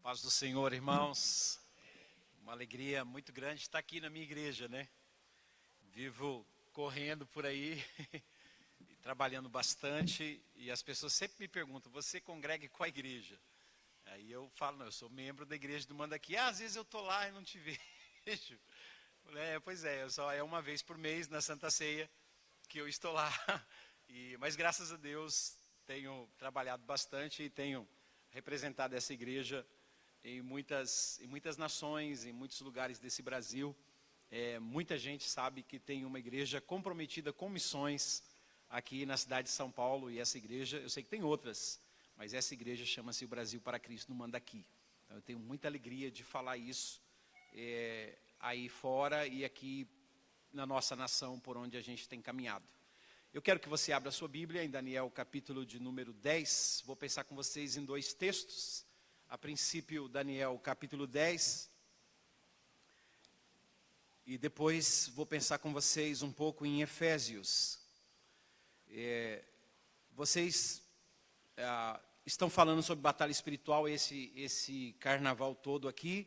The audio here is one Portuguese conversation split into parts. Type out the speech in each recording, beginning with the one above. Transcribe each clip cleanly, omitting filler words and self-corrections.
Paz do Senhor, irmãos. Uma alegria muito grande estar aqui na minha igreja, né? Vivo correndo por aí, trabalhando bastante, e as pessoas sempre me perguntam, você congrega em qual igreja? Aí eu falo, não, eu sou membro da igreja do Mandaqui. Às vezes eu estou lá e não te vejo. Pois é, só é uma vez por mês na Santa Ceia que eu estou lá. Mas graças a Deus tenho trabalhado bastante e tenho representado essa igreja em muitas nações, em muitos lugares desse Brasil. Muita gente sabe que tem uma igreja comprometida com missões aqui na cidade de São Paulo, e essa igreja, eu sei que tem outras, mas essa igreja chama-se o Brasil para Cristo no Mandaqui. Então eu tenho muita alegria de falar isso aí fora e aqui na nossa nação por onde a gente tem caminhado. Eu quero que você abra a sua Bíblia em Daniel capítulo de número 10, vou pensar com vocês em dois textos. A princípio, Daniel capítulo 10, e depois vou pensar com vocês um pouco em Efésios. Vocês estão falando sobre batalha espiritual esse carnaval todo aqui,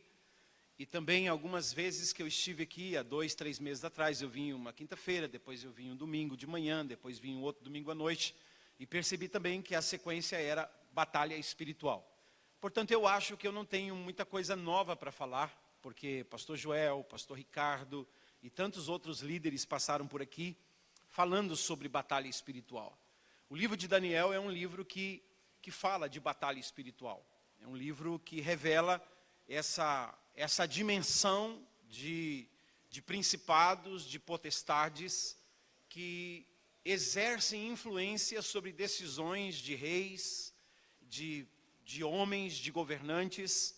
e também algumas vezes que eu estive aqui, há 2, 3 meses atrás, eu vim uma quinta-feira, depois eu vim um domingo de manhã, depois vim um outro domingo à noite, e percebi também que a sequência era batalha espiritual. Portanto, eu acho que eu não tenho muita coisa nova para falar, porque pastor Joel, pastor Ricardo e tantos outros líderes passaram por aqui falando sobre batalha espiritual. O livro de Daniel é um livro que fala de batalha espiritual. É um livro que revela essa dimensão de principados, de potestades que exercem influência sobre decisões de reis, de homens, de governantes.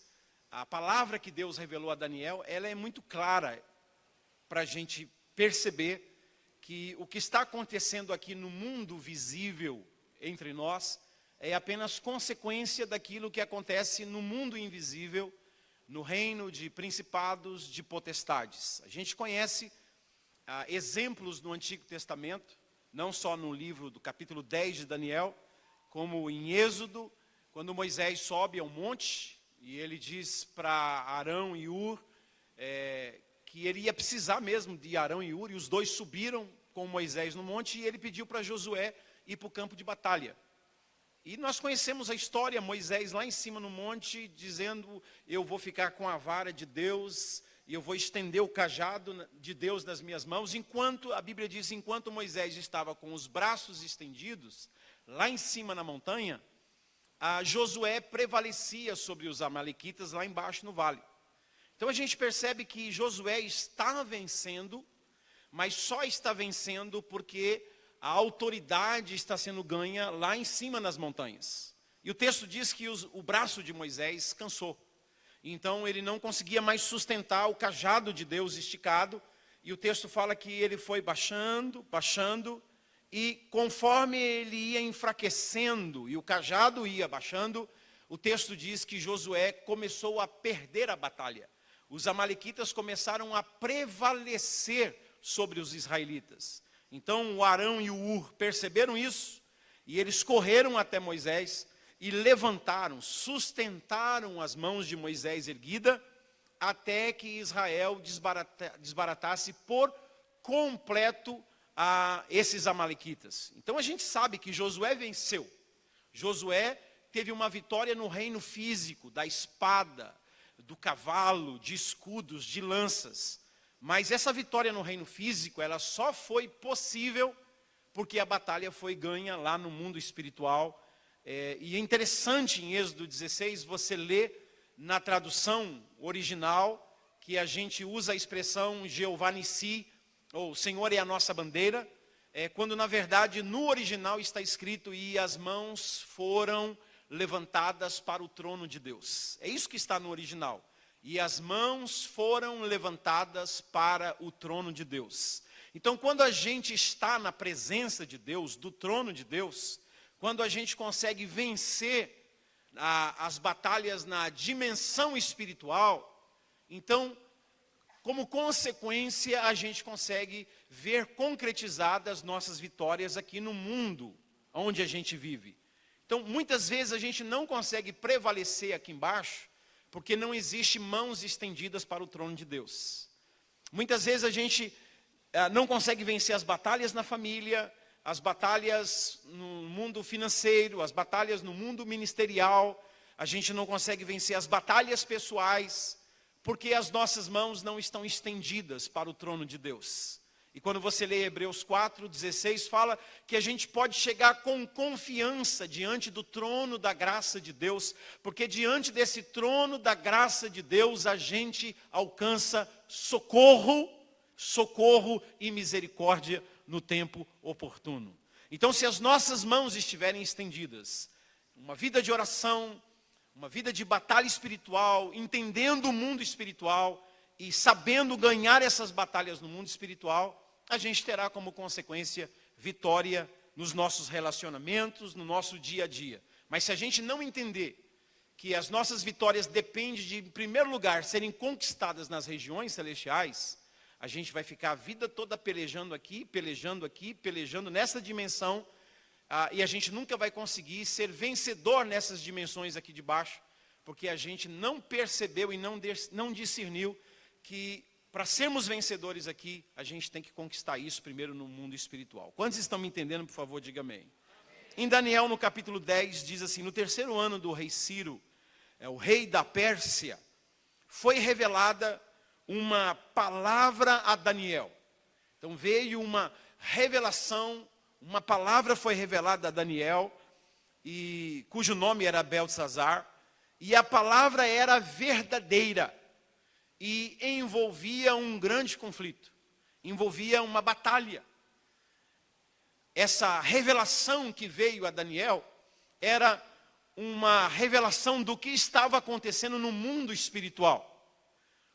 A palavra que Deus revelou a Daniel, ela é muito clara para a gente perceber que o que está acontecendo aqui no mundo visível entre nós é apenas consequência daquilo que acontece no mundo invisível, no reino de principados, de potestades. A gente conhece exemplos no Antigo Testamento, não só no livro do capítulo 10 de Daniel, como em Êxodo, quando Moisés sobe ao monte, e ele diz para Arão e Ur, que ele ia precisar mesmo de Arão e Ur, e os dois subiram com Moisés no monte, e ele pediu para Josué ir para o campo de batalha. E nós conhecemos a história, Moisés lá em cima no monte, dizendo, eu vou ficar com a vara de Deus, e eu vou estender o cajado de Deus nas minhas mãos, enquanto, a Bíblia diz, enquanto Moisés estava com os braços estendidos, lá em cima na montanha, Josué prevalecia sobre os amalequitas lá embaixo no vale. Então a gente percebe que Josué está vencendo, mas só está vencendo porque a autoridade está sendo ganha lá em cima nas montanhas. E o texto diz que o braço de Moisés cansou. Então ele não conseguia mais sustentar o cajado de Deus esticado. E o texto fala que ele foi baixando, e conforme ele ia enfraquecendo e o cajado ia baixando, o texto diz que Josué começou a perder a batalha. Os amalequitas começaram a prevalecer sobre os israelitas. Então o Arão e o Ur perceberam isso, e eles correram até Moisés e levantaram, sustentaram as mãos de Moisés erguida, até que Israel desbaratasse por completo esses amalequitas. Então a gente sabe que Josué venceu. Josué teve uma vitória no reino físico, da espada, do cavalo, de escudos, de lanças. Mas essa vitória no reino físico, ela só foi possível porque a batalha foi ganha lá no mundo espiritual. E é interessante em Êxodo 16, você lê na tradução original, que a gente usa a expressão Jeová Nissi, ou Senhor é a nossa bandeira, quando na verdade no original está escrito, e as mãos foram levantadas para o trono de Deus. É isso que está no original. E as mãos foram levantadas para o trono de Deus. Então quando a gente está na presença de Deus, do trono de Deus, quando a gente consegue vencer as batalhas na dimensão espiritual, então, como consequência, a gente consegue ver concretizadas nossas vitórias aqui no mundo onde a gente vive. Então, muitas vezes a gente não consegue prevalecer aqui embaixo, Porque não existe mãos estendidas para o trono de Deus. Muitas vezes a gente não consegue vencer as batalhas na família, as batalhas no mundo financeiro, as batalhas no mundo ministerial. A gente não consegue vencer as batalhas pessoais, porque as nossas mãos não estão estendidas para o trono de Deus. E quando você lê Hebreus 4:16, fala que a gente pode chegar com confiança diante do trono da graça de Deus, porque diante desse trono da graça de Deus a gente alcança socorro e misericórdia no tempo oportuno. Então, se as nossas mãos estiverem estendidas, uma vida de oração, uma vida de batalha espiritual, entendendo o mundo espiritual e sabendo ganhar essas batalhas no mundo espiritual, a gente terá como consequência vitória nos nossos relacionamentos, no nosso dia a dia. Mas se a gente não entender que as nossas vitórias dependem de, em primeiro lugar, serem conquistadas nas regiões celestiais, a gente vai ficar a vida toda pelejando aqui, pelejando nessa dimensão, e a gente nunca vai conseguir ser vencedor nessas dimensões aqui de baixo, porque a gente não percebeu e não discerniu que para sermos vencedores aqui, a gente tem que conquistar isso primeiro no mundo espiritual. Quantos estão me entendendo, por favor, diga amém. Em Daniel, no capítulo 10, diz assim: no terceiro ano do rei Ciro, o rei da Pérsia, foi revelada uma palavra a Daniel. Então veio uma revelação, uma palavra foi revelada a Daniel, cujo nome era Beltesazar, e a palavra era verdadeira. E envolvia um grande conflito, envolvia uma batalha. Essa revelação que veio a Daniel era uma revelação do que estava acontecendo no mundo espiritual.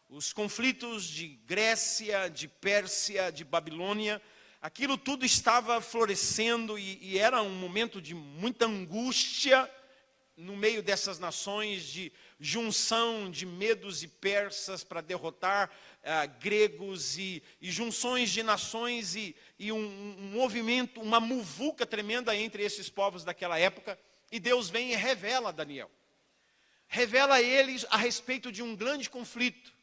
Os conflitos de Grécia, de Pérsia, de Babilônia, aquilo tudo estava florescendo e era um momento de muita angústia no meio dessas nações, de junção de medos e persas para derrotar gregos e junções de nações e um movimento, uma muvuca tremenda entre esses povos daquela época. E Deus vem e revela a Daniel. Revela a eles a respeito de um grande conflito.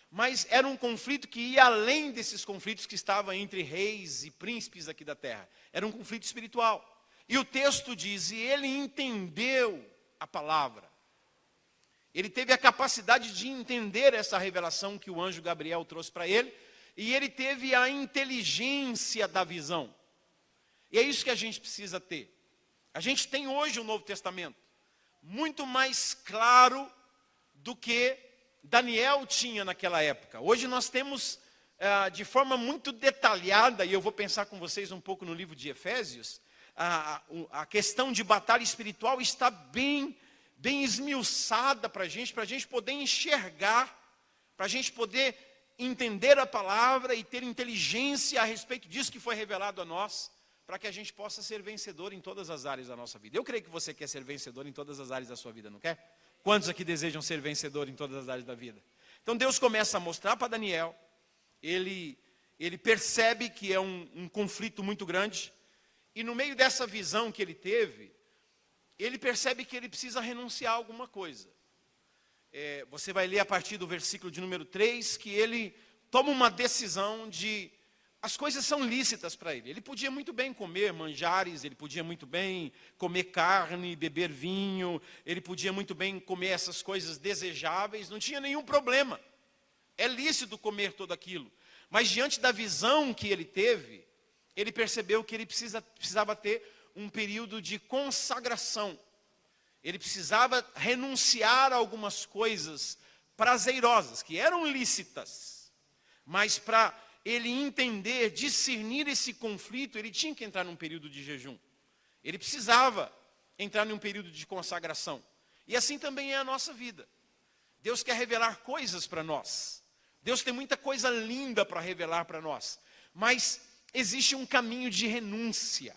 Mas era um conflito que ia além desses conflitos que estavam entre reis e príncipes aqui da terra. Era um conflito espiritual. E o texto diz: e ele entendeu a palavra. Ele teve a capacidade de entender essa revelação que o anjo Gabriel trouxe para ele, e ele teve a inteligência da visão. E é isso que a gente precisa ter. A gente tem hoje o Novo Testamento muito mais claro do que Daniel tinha naquela época. Hoje nós temos de forma muito detalhada, e eu vou pensar com vocês um pouco no livro de Efésios, a questão de batalha espiritual está bem esmiuçada para a gente poder enxergar, para a gente poder entender a palavra e ter inteligência a respeito disso que foi revelado a nós, para que a gente possa ser vencedor em todas as áreas da nossa vida. Eu creio que você quer ser vencedor em todas as áreas da sua vida, não quer? Quantos aqui desejam ser vencedor em todas as áreas da vida? Então Deus começa a mostrar para Daniel, ele percebe que é um conflito muito grande, e no meio dessa visão que ele teve, ele percebe que ele precisa renunciar a alguma coisa. Você vai ler a partir do versículo de número 3, que ele toma uma decisão de... As coisas são lícitas para ele. Ele podia muito bem comer manjares, ele podia muito bem comer carne, beber vinho, ele podia muito bem comer essas coisas desejáveis, não tinha nenhum problema. É lícito comer tudo aquilo. Mas diante da visão que ele teve, ele percebeu que ele precisava ter um período de consagração. Ele precisava renunciar a algumas coisas prazerosas, que eram lícitas. Mas para ele entender, discernir esse conflito, ele tinha que entrar num período de jejum. Ele precisava entrar num período de consagração. E assim também é a nossa vida. Deus quer revelar coisas para nós. Deus tem muita coisa linda para revelar para nós. Mas existe um caminho de renúncia.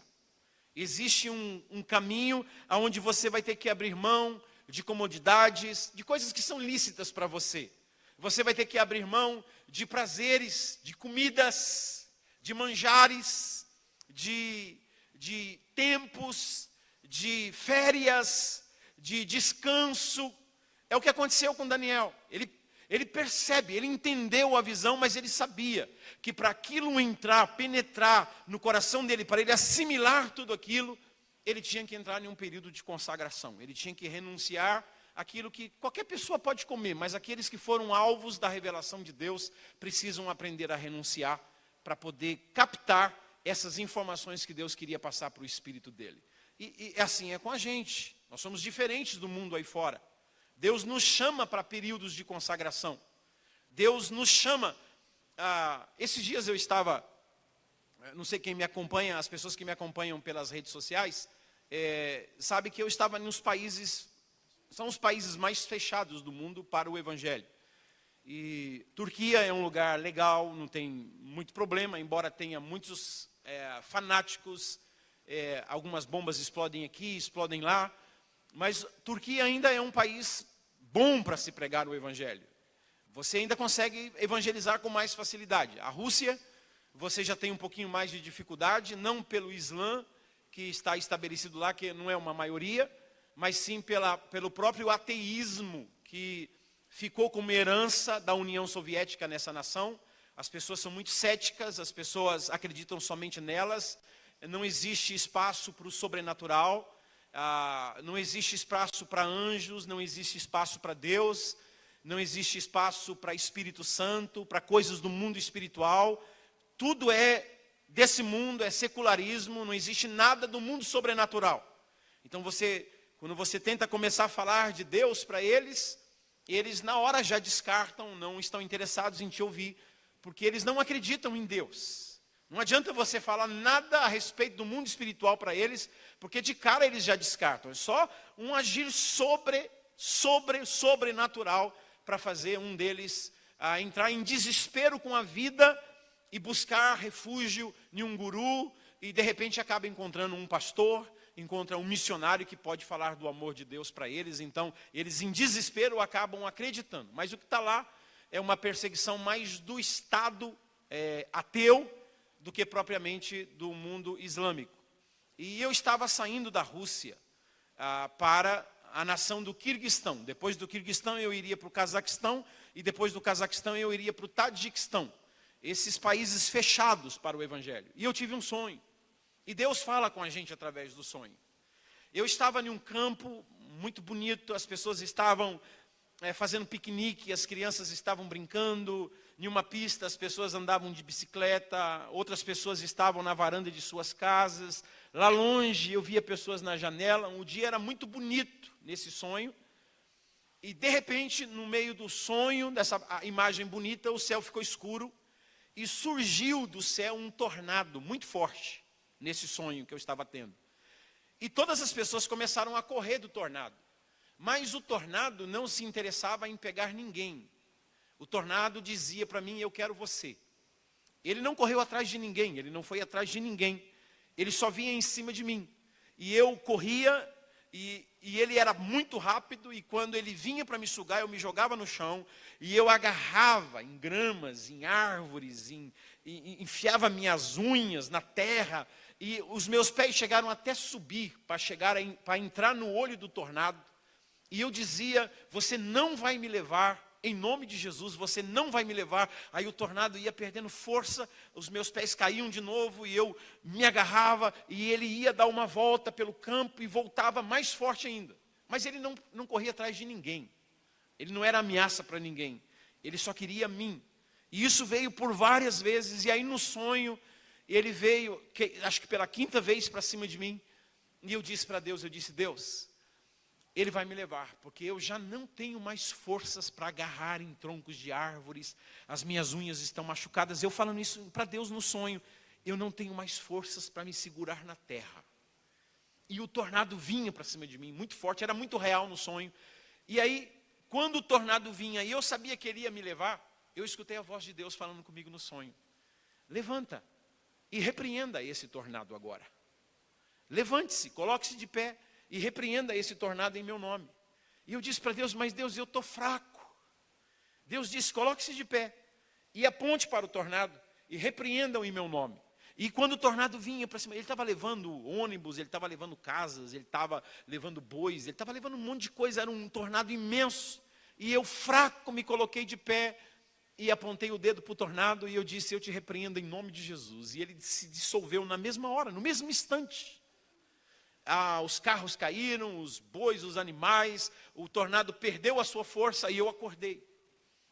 Existe um caminho onde você vai ter que abrir mão de comodidades, de coisas que são lícitas para você. Você vai ter que abrir mão de prazeres, de comidas, de manjares, de tempos, de férias, de descanso, É o que aconteceu com Daniel. Ele percebe, ele entendeu a visão, mas ele sabia que para aquilo entrar, penetrar no coração dele, para ele assimilar tudo aquilo, ele tinha que entrar em um período de consagração. Ele tinha que renunciar àquilo que qualquer pessoa pode comer, mas aqueles que foram alvos da revelação de Deus precisam aprender a renunciar para poder captar essas informações que Deus queria passar para o espírito dele. E assim é com a gente. Nós somos diferentes do mundo aí fora. Deus nos chama para períodos de consagração. Deus nos chama. Esses dias eu estava, não sei quem me acompanha, as pessoas que me acompanham pelas redes sociais, sabe que eu estava nos países, são os países mais fechados do mundo para o evangelho. E Turquia é um lugar legal, não tem muito problema, embora tenha muitos fanáticos, algumas bombas explodem aqui, explodem lá, mas Turquia ainda é um país bom para se pregar o evangelho. Você ainda consegue evangelizar com mais facilidade. A Rússia, você já tem um pouquinho mais de dificuldade, não pelo Islã, que está estabelecido lá, que não é uma maioria, mas sim pelo próprio ateísmo, que ficou como herança da União Soviética nessa nação. As pessoas são muito céticas, as pessoas acreditam somente nelas, não existe espaço para o sobrenatural, não existe espaço para anjos, não existe espaço para Deus, não existe espaço para Espírito Santo, para coisas do mundo espiritual. Tudo é desse mundo, é secularismo, não existe nada do mundo sobrenatural. Então quando você tenta começar a falar de Deus para eles na hora já descartam, não estão interessados em te ouvir, porque eles não acreditam em Deus. Não adianta você falar nada a respeito do mundo espiritual para eles, porque de cara eles já descartam. É só um agir sobrenatural para fazer um deles entrar em desespero com a vida e buscar refúgio em um guru, e de repente acaba encontrando um pastor, encontra um missionário que pode falar do amor de Deus para eles. Então eles em desespero acabam acreditando. Mas o que está lá é uma perseguição mais do Estado ateu do que propriamente do mundo islâmico. E eu estava saindo da Rússia para a nação do Quirguistão. Depois do Quirguistão eu iria para o Cazaquistão, e depois do Cazaquistão eu iria para o Tadiquistão. Esses países fechados para o evangelho. E eu tive um sonho. E Deus fala com a gente através do sonho. Eu estava em um campo muito bonito, as pessoas estavam fazendo piquenique, as crianças estavam brincando, em uma pista as pessoas andavam de bicicleta, outras pessoas estavam na varanda de suas casas, lá longe eu via pessoas na janela, o dia era muito bonito nesse sonho, e de repente no meio do sonho, dessa imagem bonita, o céu ficou escuro, e surgiu do céu um tornado muito forte, nesse sonho que eu estava tendo. E todas as pessoas começaram a correr do tornado. Mas o tornado não se interessava em pegar ninguém. O tornado dizia para mim, eu quero você. Ele não correu atrás de ninguém, ele não foi atrás de ninguém. Ele só vinha em cima de mim. E eu corria, e ele era muito rápido, e quando ele vinha para me sugar, eu me jogava no chão, e eu agarrava em gramas, em árvores, enfiava minhas unhas na terra, e os meus pés chegaram até subir, para entrar no olho do tornado. E eu dizia, você não vai me levar, em nome de Jesus, você não vai me levar. Aí o tornado ia perdendo força, os meus pés caíam de novo, e eu me agarrava, e ele ia dar uma volta pelo campo, e voltava mais forte ainda. Mas ele não corria atrás de ninguém, ele não era ameaça para ninguém, ele só queria mim. E isso veio por várias vezes, e aí no sonho, ele veio, acho que pela 5ª vez para cima de mim, e eu disse para Deus, Deus, Ele vai me levar, porque eu já não tenho mais forças para agarrar em troncos de árvores, as minhas unhas estão machucadas. Eu falando isso para Deus no sonho, eu não tenho mais forças para me segurar na terra. E o tornado vinha para cima de mim, muito forte, era muito real no sonho. E aí, quando o tornado vinha e eu sabia que ele ia me levar, eu escutei a voz de Deus falando comigo no sonho. Levanta e repreenda esse tornado agora. Levante-se, coloque-se de pé e repreenda esse tornado em meu nome. E eu disse para Deus, mas Deus, eu estou fraco. Deus disse, coloque-se de pé e aponte para o tornado e repreenda-o em meu nome. E quando o tornado vinha para cima, ele estava levando ônibus, ele estava levando casas, ele estava levando bois, ele estava levando um monte de coisa, era um tornado imenso. E eu, fraco, me coloquei de pé e apontei o dedo para o tornado e eu disse, eu te repreendo em nome de Jesus. E ele se dissolveu na mesma hora, no mesmo instante. Os carros caíram, os bois, os animais, o tornado perdeu a sua força e eu acordei.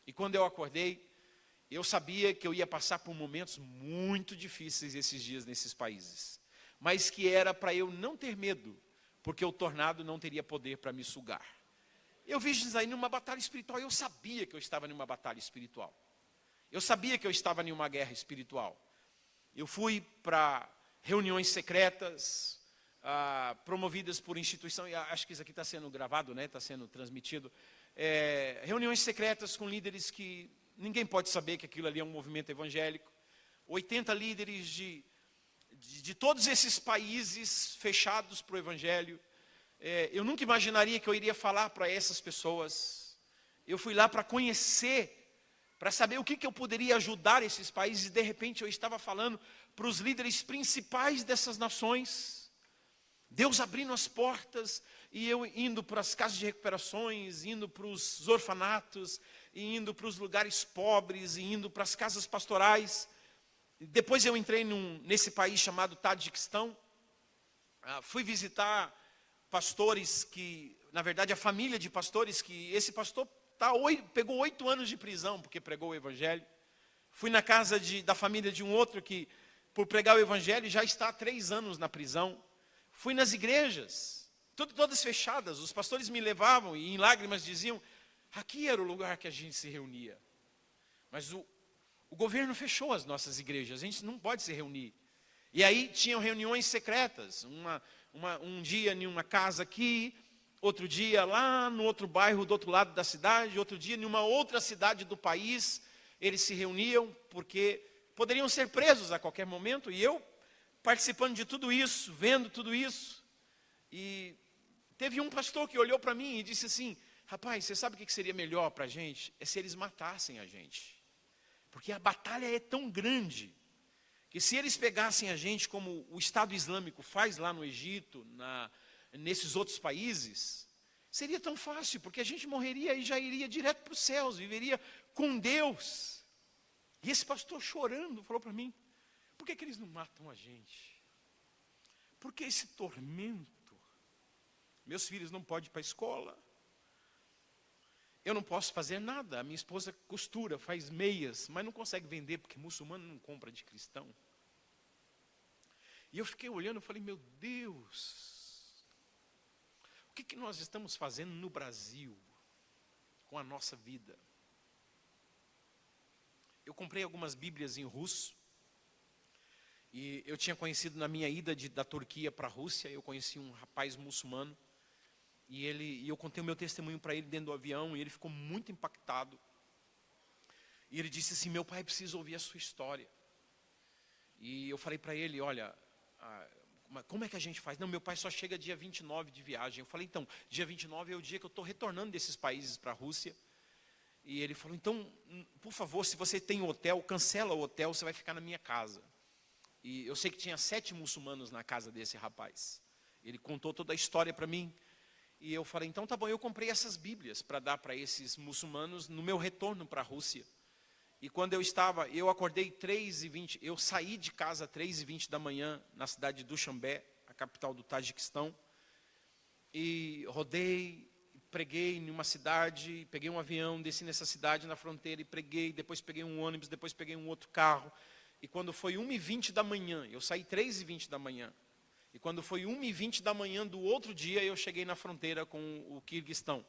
E quando eu acordei, eu sabia que eu ia passar por momentos muito difíceis esses dias nesses países. Mas que era para eu não ter medo, porque o tornado não teria poder para me sugar. Eu vi isso aí numa batalha espiritual, eu sabia que eu estava numa batalha espiritual. Eu sabia que eu estava em uma guerra espiritual. Eu fui para reuniões secretas, promovidas por instituição, e acho que isso aqui está sendo gravado, né? Está sendo transmitido. Reuniões secretas com líderes que ninguém pode saber que aquilo ali é um movimento evangélico. 80 líderes de todos esses países fechados para o evangelho. Eu nunca imaginaria que eu iria falar para essas pessoas. Eu fui lá para conhecer, para saber o que eu poderia ajudar esses países. E de repente eu estava falando para os líderes principais dessas nações. Deus abrindo as portas e eu indo para as casas de recuperações, indo para os orfanatos, e indo para os lugares pobres, e indo para as casas pastorais. Depois eu entrei nesse país chamado Tajiquistão. Fui visitar pastores que, na verdade, a família de pastores, que esse pastor pegou 8 anos de prisão porque pregou o evangelho. Fui na casa da família de um outro que, por pregar o evangelho, já está há 3 anos na prisão. Fui nas igrejas, todas fechadas. Os pastores me levavam e em lágrimas diziam, aqui era o lugar que a gente se reunia. Mas o governo fechou as nossas igrejas, a gente não pode se reunir. E aí tinham reuniões secretas, um dia em uma casa aqui, outro dia lá no outro bairro do outro lado da cidade, outro dia em uma outra cidade do país. Eles se reuniam porque poderiam ser presos a qualquer momento. E eu participando de tudo isso, vendo tudo isso. E teve um pastor que olhou para mim e disse assim, rapaz, você sabe o que seria melhor para a gente? É se eles matassem a gente. Porque a batalha é tão grande, que se eles pegassem a gente como o Estado Islâmico faz lá no Egito, nesses outros países, seria tão fácil, porque a gente morreria e já iria direto para os céus, viveria com Deus. E esse pastor chorando falou para mim, por que eles não matam a gente? Por que esse tormento? Meus filhos não podem ir para a escola. Eu não posso fazer nada. A minha esposa costura, faz meias, mas não consegue vender, porque muçulmano não compra de cristão. E eu fiquei olhando e falei, meu Deus, o que nós estamos fazendo no Brasil com a nossa vida? Eu comprei algumas bíblias em russo. E eu tinha conhecido na minha ida da Turquia para a Rússia, eu conheci um rapaz muçulmano. E eu contei o meu testemunho para ele dentro do avião, e ele ficou muito impactado. E ele disse assim, meu pai precisa ouvir a sua história. E eu falei para ele, olha, como é que a gente faz? Não, meu pai só chega dia 29 de viagem. Eu falei, então, dia 29 é o dia que eu estou retornando desses países para a Rússia. E ele falou, então, por favor, se você tem um hotel, cancela o hotel, você vai ficar na minha casa. E eu sei que tinha 7 muçulmanos na casa desse rapaz. Ele contou toda a história para mim. E eu falei, então tá bom, eu comprei essas bíblias para dar para esses muçulmanos no meu retorno para a Rússia. E quando eu acordei 3h20, eu saí de casa 3h20 da manhã, na cidade de Dushanbe, a capital do Tajiquistão. E rodei, preguei em uma cidade, peguei um avião, desci nessa cidade na fronteira e preguei, depois peguei um ônibus, depois peguei um outro carro. E quando foi 1h20 da manhã, eu saí 3h20 da manhã. E quando foi 1h20 da manhã do outro dia, eu cheguei na fronteira com o Quirguistão.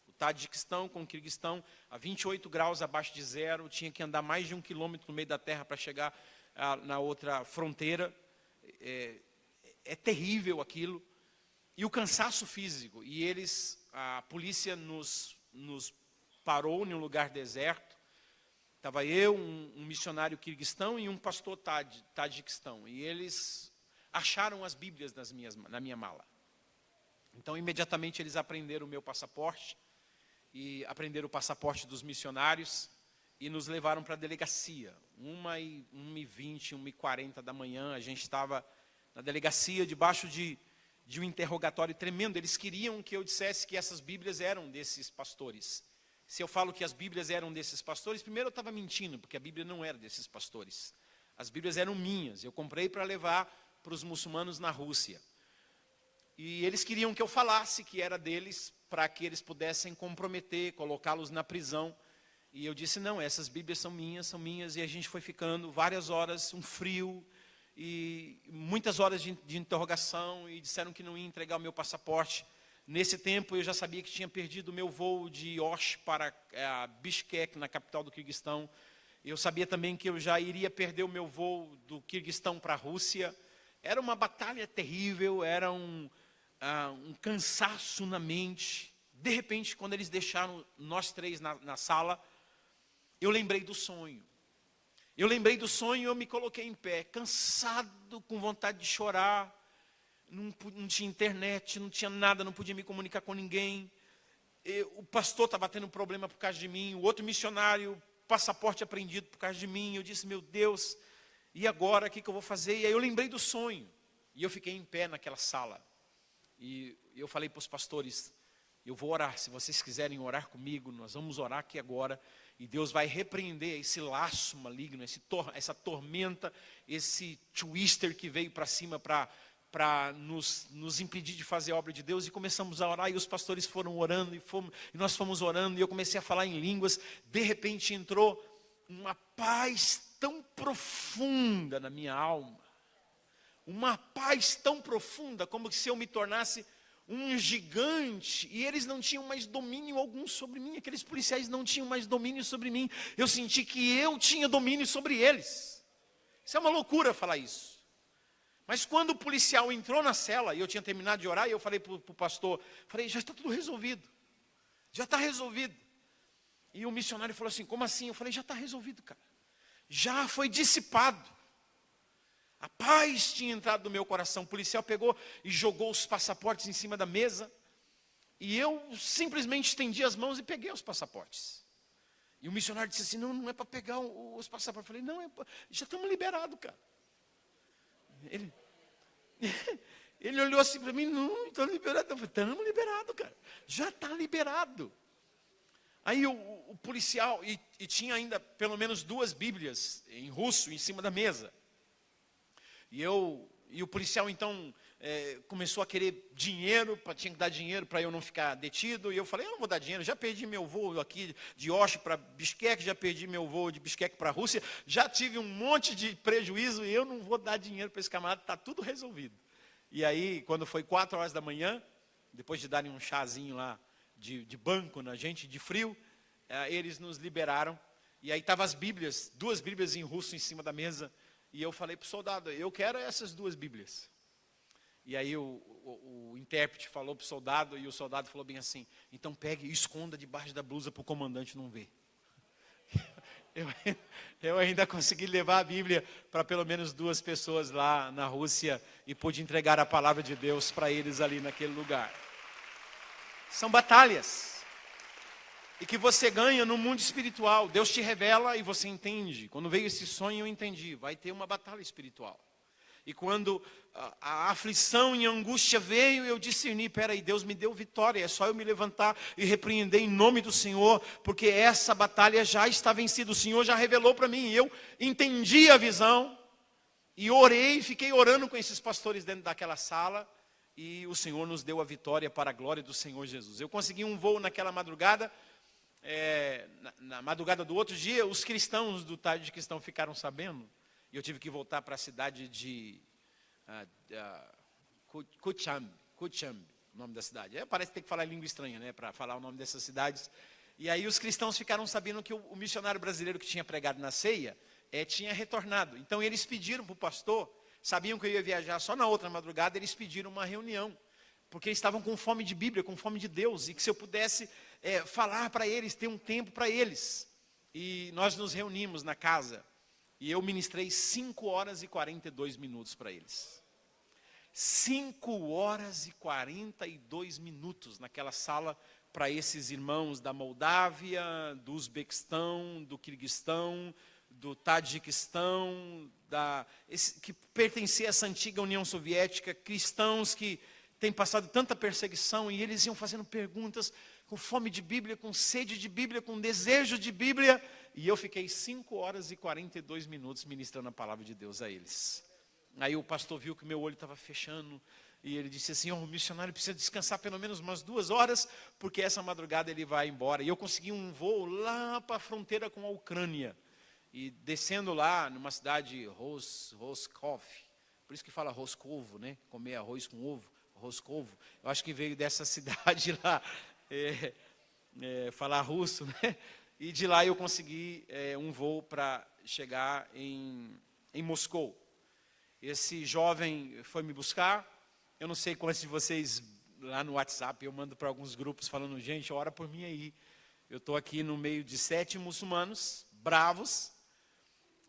O Tajiquistão com o Quirguistão, a 28 graus abaixo de zero, tinha que andar mais de 1 quilômetro no meio da terra para chegar na outra fronteira. É terrível aquilo. E o cansaço físico. E a polícia nos parou em um lugar deserto. Estava eu, um missionário Quirguistão e um pastor Tajiquistão. E eles acharam as bíblias na minha mala. Então, imediatamente, eles apreenderam o meu passaporte, e apreenderam o passaporte dos missionários, e nos levaram para a delegacia. 1h20, 1h40 da manhã, a gente estava na delegacia, debaixo de um interrogatório tremendo. Eles queriam que eu dissesse que essas Bíblias eram desses pastores. Se eu falo que as Bíblias eram desses pastores, primeiro eu estava mentindo, porque a Bíblia não era desses pastores. As Bíblias eram minhas, eu comprei para levar para os muçulmanos na Rússia. E eles queriam que eu falasse que era deles, para que eles pudessem comprometer, colocá-los na prisão. E eu disse, não, essas Bíblias são minhas, e a gente foi ficando várias horas, um frio, e muitas horas de interrogação, e disseram que não ia entregar o meu passaporte. Nesse tempo eu já sabia que tinha perdido o meu voo de Osh para Bishkek, na capital do Quirguistão. Eu sabia também que eu já iria perder o meu voo do Quirguistão para a Rússia. Era uma batalha terrível, era um cansaço na mente. De repente, quando eles deixaram nós três na sala, eu lembrei do sonho. Eu me coloquei em pé, cansado, com vontade de chorar. Não tinha internet, não tinha nada, não podia me comunicar com ninguém. O pastor estava tendo problema por causa de mim, o outro missionário, passaporte apreendido por causa de mim. Eu disse, meu Deus, e agora, o que eu vou fazer? E aí eu lembrei do sonho, e eu fiquei em pé naquela sala. E eu falei para os pastores, eu vou orar, se vocês quiserem orar comigo, nós vamos orar aqui agora, e Deus vai repreender esse laço maligno, essa tormenta, esse twister que veio para cima para nos impedir de fazer a obra de Deus. E começamos a orar, e os pastores foram orando, e nós fomos orando, e eu comecei a falar em línguas. De repente entrou uma paz tão profunda na minha alma, uma paz tão profunda, como se eu me tornasse um gigante, e eles não tinham mais domínio algum sobre mim. Aqueles policiais não tinham mais domínio sobre mim. Eu senti que eu tinha domínio sobre eles. Isso é uma loucura falar isso. Mas quando o policial entrou na cela, e eu tinha terminado de orar, e eu falei para o pastor, já está tudo resolvido. Já está resolvido. E o missionário falou assim, como assim? Eu falei, já está resolvido, cara. Já foi dissipado. A paz tinha entrado no meu coração. O policial pegou e jogou os passaportes em cima da mesa. E eu simplesmente estendi as mãos e peguei os passaportes. E o missionário disse assim, não é para pegar os passaportes. Eu falei, não, já estamos liberados, cara. Ele olhou assim para mim, não, estou liberado. Eu falei, estamos liberados, cara. Já está liberado. Aí o policial, e tinha ainda pelo menos 2 Bíblias em russo em cima da mesa. E o policial então começou a querer dinheiro, tinha que dar dinheiro para eu não ficar detido. E eu falei, eu não vou dar dinheiro, já perdi meu voo aqui de Osh para Bishkek, já perdi meu voo de Bishkek para a Rússia, já tive um monte de prejuízo e eu não vou dar dinheiro para esse camarada, está tudo resolvido. E aí, quando foi 4 horas da manhã, depois de darem um chazinho lá de banco na gente, de frio, eles nos liberaram. E aí estavam as Bíblias, 2 Bíblias em russo em cima da mesa. E eu falei para o soldado, eu quero essas 2 Bíblias. E aí o intérprete falou para o soldado, e o soldado falou bem assim, então pegue e esconda debaixo da blusa para o comandante não ver. Eu ainda consegui levar a Bíblia para pelo menos 2 pessoas lá na Rússia, e pude entregar a palavra de Deus para eles ali naquele lugar. São batalhas. E que você ganha no mundo espiritual. Deus te revela e você entende. Quando veio esse sonho eu entendi. Vai ter uma batalha espiritual. E quando a aflição e a angústia veio, eu discerni, peraí, Deus me deu vitória. É só eu me levantar e repreender em nome do Senhor. Porque essa batalha já está vencida. O Senhor já revelou para mim. E eu entendi a visão. E orei, fiquei orando com esses pastores dentro daquela sala. E o Senhor nos deu a vitória para a glória do Senhor Jesus. Eu consegui um voo naquela madrugada. Na madrugada do outro dia, os cristãos do Tajiquistão ficaram sabendo, e eu tive que voltar para a cidade de Kuchambi, o nome da cidade. Parece que tem que falar língua estranha, né, para falar o nome dessas cidades. E aí os cristãos ficaram sabendo que o missionário brasileiro que tinha pregado na ceia, tinha retornado. Então eles pediram para o pastor, sabiam que eu ia viajar só na outra madrugada, eles pediram uma reunião, porque eles estavam com fome de Bíblia, com fome de Deus, e que se eu pudesse falar para eles, ter um tempo para eles. E nós nos reunimos na casa, e eu ministrei 5 horas e 42 minutos para eles. 5 horas e 42 minutos naquela sala para esses irmãos da Moldávia, do Uzbequistão, do Quirguistão, do Tadiquistão, que pertencia a essa antiga União Soviética, cristãos que têm passado tanta perseguição, e eles iam fazendo perguntas com fome de Bíblia, com sede de Bíblia, com desejo de Bíblia, e eu fiquei 5 horas e 42 minutos ministrando a palavra de Deus a eles. Aí o pastor viu que meu olho estava fechando, e ele disse assim: o missionário precisa descansar pelo menos umas 2 horas, porque essa madrugada ele vai embora. E eu consegui um voo lá para a fronteira com a Ucrânia, e descendo lá numa cidade, Roskov, por isso que fala Roscovo, né? Comer arroz com ovo, Roscovo. Eu acho que veio dessa cidade lá, falar russo, né? E de lá eu consegui um voo para chegar em Moscou. Esse jovem foi me buscar. Eu não sei quantos de vocês lá no WhatsApp, eu mando para alguns grupos falando: gente, ora por mim aí. Eu estou aqui no meio de 7 muçulmanos, bravos,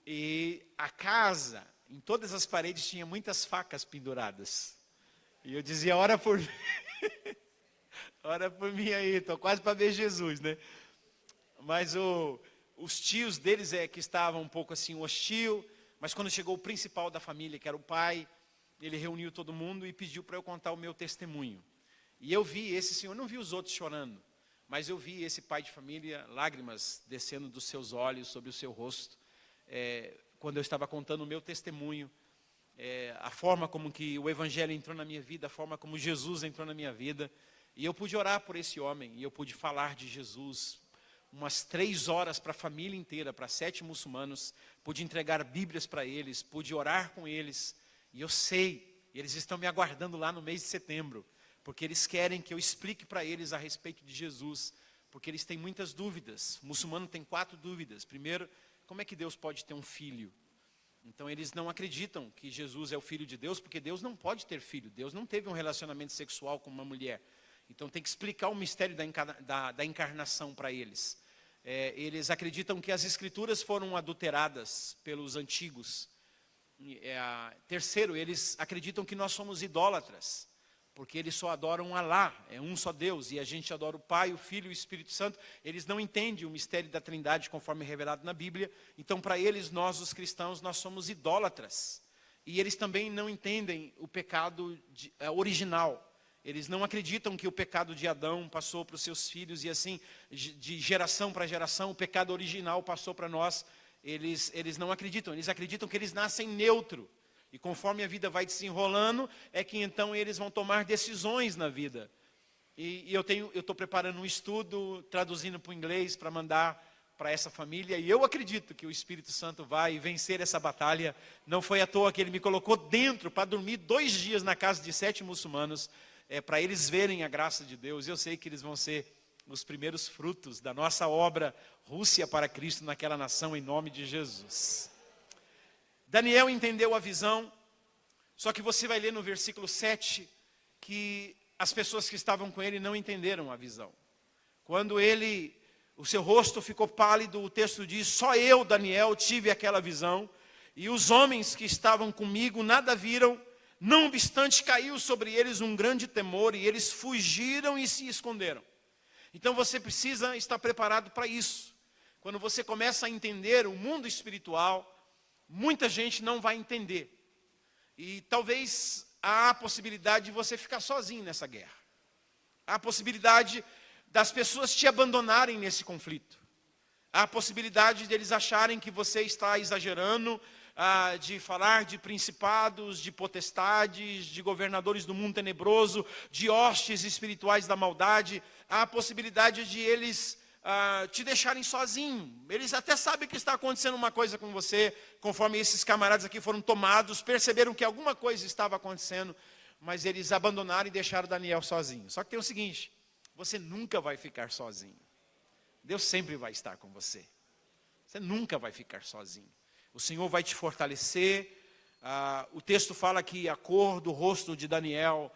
e a casa, em todas as paredes, tinha muitas facas penduradas. E eu dizia: ora por mim. Ora por mim aí, estou quase para ver Jesus, né? Mas os tios deles que estavam um pouco assim hostil, mas quando chegou o principal da família, que era o pai, ele reuniu todo mundo e pediu para eu contar o meu testemunho. E eu vi esse senhor, não vi os outros chorando, mas eu vi esse pai de família, lágrimas descendo dos seus olhos, sobre o seu rosto, quando eu estava contando o meu testemunho, a forma como que o evangelho entrou na minha vida, a forma como Jesus entrou na minha vida. E eu pude orar por esse homem, e eu pude falar de Jesus umas 3 horas para a família inteira, para 7 muçulmanos, pude entregar Bíblias para eles, pude orar com eles, e eu sei, eles estão me aguardando lá no mês de setembro, porque eles querem que eu explique para eles a respeito de Jesus, porque eles têm muitas dúvidas. O muçulmano tem 4 dúvidas. Primeiro, como é que Deus pode ter um filho? Então eles não acreditam que Jesus é o Filho de Deus, porque Deus não pode ter filho, Deus não teve um relacionamento sexual com uma mulher. Então tem que explicar o mistério da encarnação para eles. Eles acreditam que as escrituras foram adulteradas pelos antigos. Terceiro, eles acreditam que nós somos idólatras, porque eles só adoram Alá, é um só Deus, e a gente adora o Pai, o Filho e o Espírito Santo. Eles não entendem o mistério da Trindade conforme revelado na Bíblia. Então para eles, nós os cristãos, nós somos idólatras. E eles também não entendem o pecado original. Eles não acreditam que o pecado de Adão passou para os seus filhos, e assim, de geração para geração, o pecado original passou para nós. Eles não acreditam, eles acreditam que eles nascem neutro. E conforme a vida vai desenrolando, é que então eles vão tomar decisões na vida. E eu estou preparando um estudo, traduzindo para o inglês, para mandar para essa família. E eu acredito que o Espírito Santo vai vencer essa batalha. Não foi à toa que ele me colocou dentro para dormir 2 dias na casa de 7 muçulmanos, para eles verem a graça de Deus. Eu sei que eles vão ser os primeiros frutos da nossa obra Rússia para Cristo naquela nação, em nome de Jesus. Daniel entendeu a visão, só que você vai ler no versículo 7 que as pessoas que estavam com ele não entenderam a visão. Quando o seu rosto ficou pálido, o texto diz: só eu, Daniel, tive aquela visão, e os homens que estavam comigo nada viram. Não obstante, caiu sobre eles um grande temor, e eles fugiram e se esconderam. Então você precisa estar preparado para isso. Quando você começa a entender o mundo espiritual, muita gente não vai entender. E talvez há a possibilidade de você ficar sozinho nessa guerra. Há a possibilidade das pessoas te abandonarem nesse conflito. Há a possibilidade deles acharem que você está exagerando, de falar de principados, de potestades, de governadores do mundo tenebroso, de hostes espirituais da maldade. Há a possibilidade de eles te deixarem sozinho. Eles até sabem que está acontecendo uma coisa com você, conforme esses camaradas aqui foram tomados, perceberam que alguma coisa estava acontecendo, mas eles abandonaram e deixaram Daniel sozinho. Só que tem o seguinte: você nunca vai ficar sozinho. Deus sempre vai estar com você. Você nunca vai ficar sozinho. O Senhor vai te fortalecer. O texto fala que a cor do rosto de Daniel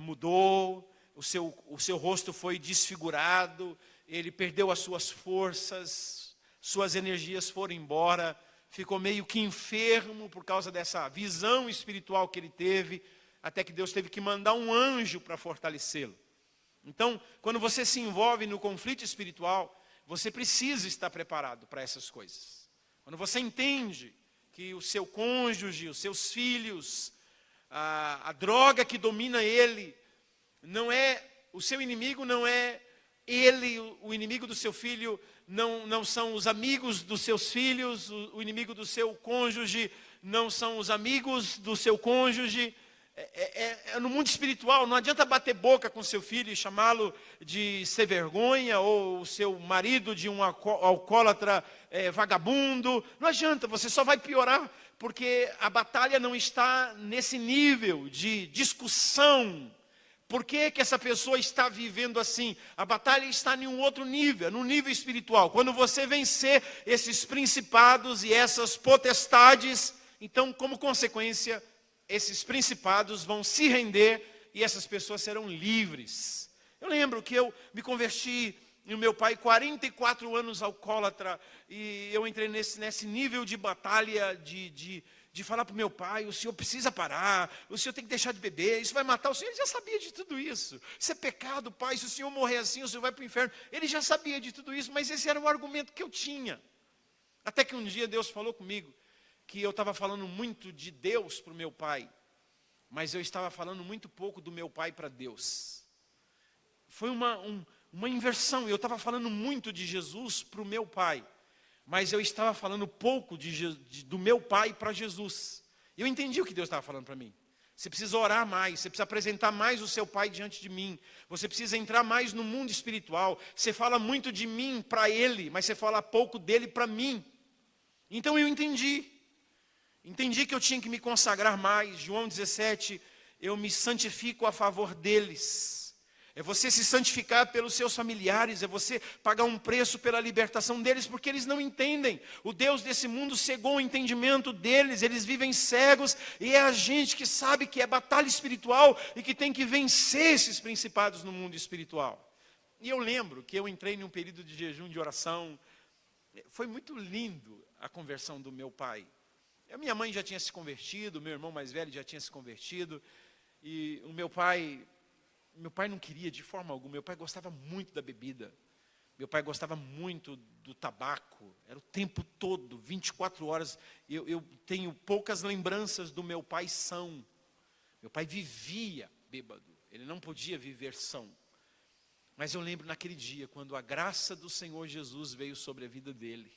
mudou, o seu rosto foi desfigurado, ele perdeu as suas forças, suas energias foram embora, ficou meio que enfermo por causa dessa visão espiritual que ele teve. até que Deus teve que mandar um anjo para fortalecê-lo. Então, quando você se envolve no conflito espiritual, você precisa estar preparado para essas coisas. Quando você entende que o seu cônjuge, os seus filhos, a droga que domina ele, o seu inimigo não é ele, o inimigo do seu filho, não são os amigos dos seus filhos, o inimigo do seu cônjuge não são os amigos do seu cônjuge. No mundo espiritual, não adianta bater boca com seu filho e chamá-lo de sem vergonha, ou o seu marido de um alcoólatra vagabundo. Não adianta, você só vai piorar, porque a batalha não está nesse nível de discussão. Por que essa pessoa está vivendo assim? A batalha está em um outro nível, no nível espiritual. Quando você vencer esses principados e essas potestades, então, como consequência, esses principados vão se render e essas pessoas serão livres. Eu lembro que eu me converti, e o meu pai, 44 anos alcoólatra, e eu entrei nesse nível de batalha, de falar para o meu pai: o senhor precisa parar, o senhor tem que deixar de beber, isso vai matar o senhor. Ele já sabia de tudo isso. Isso é pecado, pai, se o senhor morrer assim, o senhor vai para o inferno. Ele já sabia de tudo isso, mas esse era o argumento que eu tinha. Até que um dia Deus falou comigo, que eu estava falando muito de Deus para o meu pai, mas eu estava falando muito pouco do meu pai para Deus. Foi uma inversão. Eu estava falando muito de Jesus para o meu pai, mas eu estava falando pouco do meu pai para Jesus. Eu entendi o que Deus estava falando para mim. Você precisa orar mais, você precisa apresentar mais o seu pai diante de mim. Você precisa entrar mais no mundo espiritual. Você fala muito de mim para ele, mas você fala pouco dele para mim. Então eu entendi que eu tinha que me consagrar mais. João 17, eu me santifico a favor deles. É você se santificar pelos seus familiares, é você pagar um preço pela libertação deles, porque eles não entendem. O Deus desse mundo cegou o entendimento deles, eles vivem cegos, e é a gente que sabe que é batalha espiritual e que tem que vencer esses principados no mundo espiritual. E eu lembro que eu entrei num período de jejum, de oração. Foi muito lindo a conversão do meu pai. A minha mãe já tinha se convertido, meu irmão mais velho já tinha se convertido, e o meu pai não queria de forma alguma. Meu pai gostava muito da bebida, meu pai gostava muito do tabaco, era o tempo todo, 24 horas, eu tenho poucas lembranças do meu pai são. Meu pai vivia bêbado, ele não podia viver são. Mas eu lembro naquele dia, quando a graça do Senhor Jesus veio sobre a vida dele,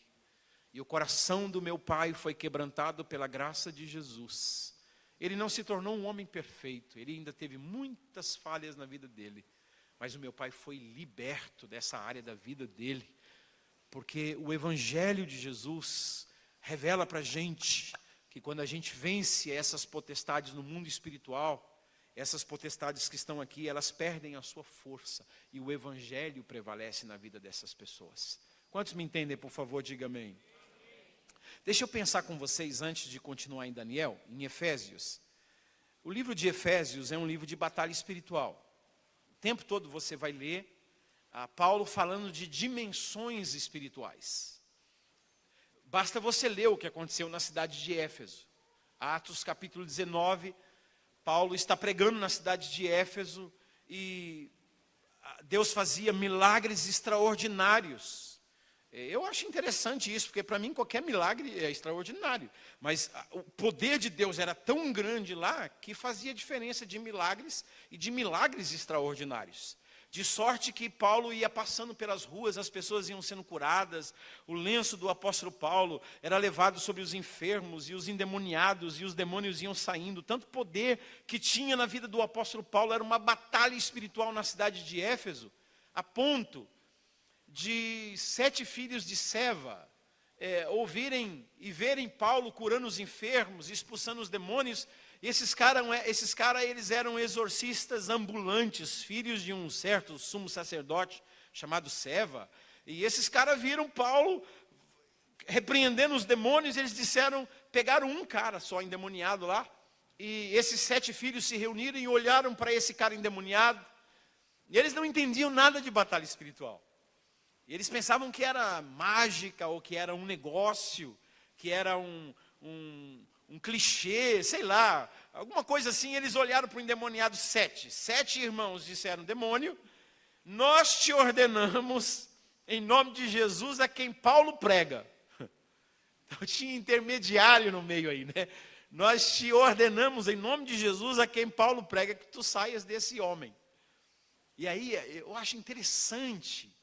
e o coração do meu pai foi quebrantado pela graça de Jesus. Ele não se tornou um homem perfeito, ele ainda teve muitas falhas na vida dele, mas o meu pai foi liberto dessa área da vida dele, porque o Evangelho de Jesus revela para a gente que quando a gente vence essas potestades no mundo espiritual, essas potestades que estão aqui, elas perdem a sua força, e o Evangelho prevalece na vida dessas pessoas. Quantos me entendem, por favor, diga amém. Deixa eu pensar com vocês, antes de continuar em Daniel, em Efésios. O livro de Efésios é um livro de batalha espiritual. O tempo todo você vai ler Paulo falando de dimensões espirituais. Basta você ler o que aconteceu na cidade de Éfeso. Atos capítulo 19, Paulo está pregando na cidade de Éfeso e Deus fazia milagres extraordinários. Eu acho interessante isso, porque para mim qualquer milagre é extraordinário. Mas o poder de Deus era tão grande lá, que fazia diferença de milagres e de milagres extraordinários. De sorte que Paulo ia passando pelas ruas, as pessoas iam sendo curadas, o lenço do apóstolo Paulo era levado sobre os enfermos e os endemoniados, e os demônios iam saindo. Tanto poder que tinha na vida do apóstolo Paulo, era uma batalha espiritual na cidade de Éfeso, a ponto de 7 filhos de Seva ouvirem e verem Paulo curando os enfermos, expulsando os demônios. E esses caras, eles eram exorcistas ambulantes, filhos de um certo sumo sacerdote chamado Seva. E esses caras viram Paulo repreendendo os demônios. Eles pegaram um cara só endemoniado lá, e esses 7 filhos se reuniram e olharam para esse cara endemoniado, e eles não entendiam nada de batalha espiritual. E eles pensavam que era mágica, ou que era um negócio, que era um clichê, sei lá, alguma coisa assim, eles olharam para o endemoniado 7. 7 irmãos disseram, demônio, nós te ordenamos, em nome de Jesus, a quem Paulo prega. Então tinha intermediário no meio aí, né? Nós te ordenamos, em nome de Jesus, a quem Paulo prega, que tu saias desse homem. E aí, eu acho interessante,